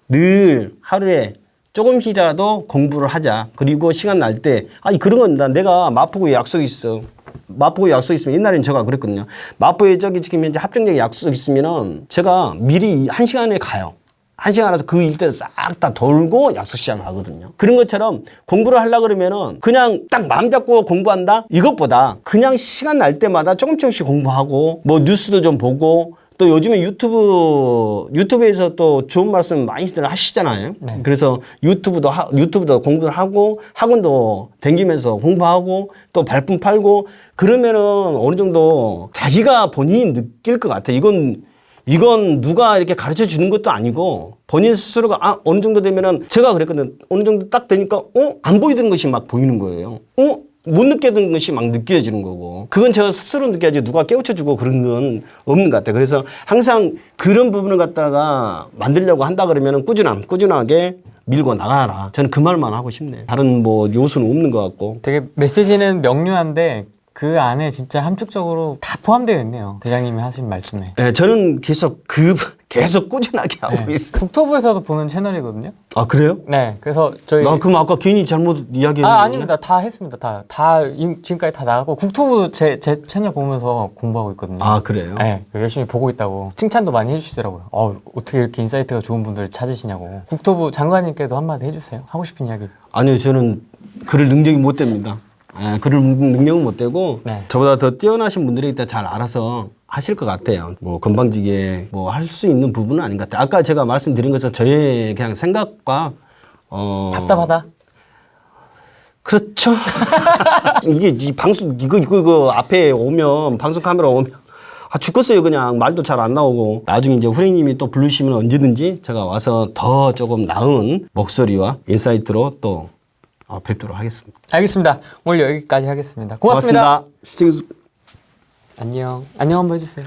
늘 하루에 조금씩이라도 공부를 하자. 그리고 시간 날 때, 아니, 그런 건 내가 마포구에 약속이 있어. 마포구에 약속 있으면 옛날에는 제가 그랬거든요. 마포에 저기 지금 현재 합정역에 약속 있으면은 제가 미리 1시간에 가요. 1시간 알아서 그 일대를 싹 다 돌고 약속 시간 가거든요. 그런 것처럼 공부를 하려고 그러면은 그냥 딱 마음 잡고 공부한다? 이것보다 그냥 시간 날 때마다 조금씩 공부하고 뭐 뉴스도 좀 보고 또 요즘에 유튜브에서 또 좋은 말씀 많이들 하시잖아요. 네. 그래서 유튜브도 공부를 하고 학원도 다니면서 공부하고 또 발품 팔고 그러면은 어느 정도 자기가 본인이 느낄 것 같아. 이건 누가 이렇게 가르쳐 주는 것도 아니고 본인 스스로가 어느 정도 되면은 제가 그랬거든. 어느 정도 딱 되니까 안 보이던 것이 막 보이는 거예요. 못 느끼던 것이 막 느껴지는 거고 그건 제가 스스로 느껴야지 누가 깨우쳐주고 그런 건 없는 것 같아요. 그래서 항상 그런 부분을 갖다가 만들려고 한다 그러면은 꾸준하게 밀고 나가라. 저는 그 말만 하고 싶네요. 다른 뭐 요소는 없는 것 같고. 되게 메시지는 명료한데 그 안에 진짜 함축적으로 다 포함되어 있네요. 대장님이 하신 말씀에. 네, 저는 계속 꾸준하게 하고 있어요. 국토부에서도 보는 채널이거든요. 아, 그래요? 네. 그래서 저희 그럼 아까 괜히 잘못 이야기했는데. 아닙니다. 다 했습니다. 지금까지 다 나가고 국토부 제 채널 보면서 공부하고 있거든요. 아, 그래요? 네. 열심히 보고 있다고 칭찬도 많이 해주시더라고요. 어떻게 이렇게 인사이트가 좋은 분들 찾으시냐고. 국토부 장관님께도 한마디 해주세요. 하고 싶은 이야기. 아니요, 저는 그럴 능력이 못 됩니다. 그럴 능력은 못 되고 네. 저보다 더 뛰어나신 분들이 일단 잘 알아서 하실 것 같아요. 뭐 건방지게 뭐 할 수 있는 부분은 아닌 것 같아요. 아까 제가 말씀드린 것처럼 저의 그냥 생각과 답답하다. 그렇죠. 이게 이 방송 이거 앞에 오면 방송 카메라 오면 죽겠어요. 그냥 말도 잘 안 나오고 나중에 이제 후배님이 또 부르시면 언제든지 제가 와서 더 조금 나은 목소리와 인사이트로 또 뵙도록 하겠습니다. 알겠습니다. 오늘 여기까지 하겠습니다. 고맙습니다. 고맙습니다. 안녕. 안녕 한번 해주세요.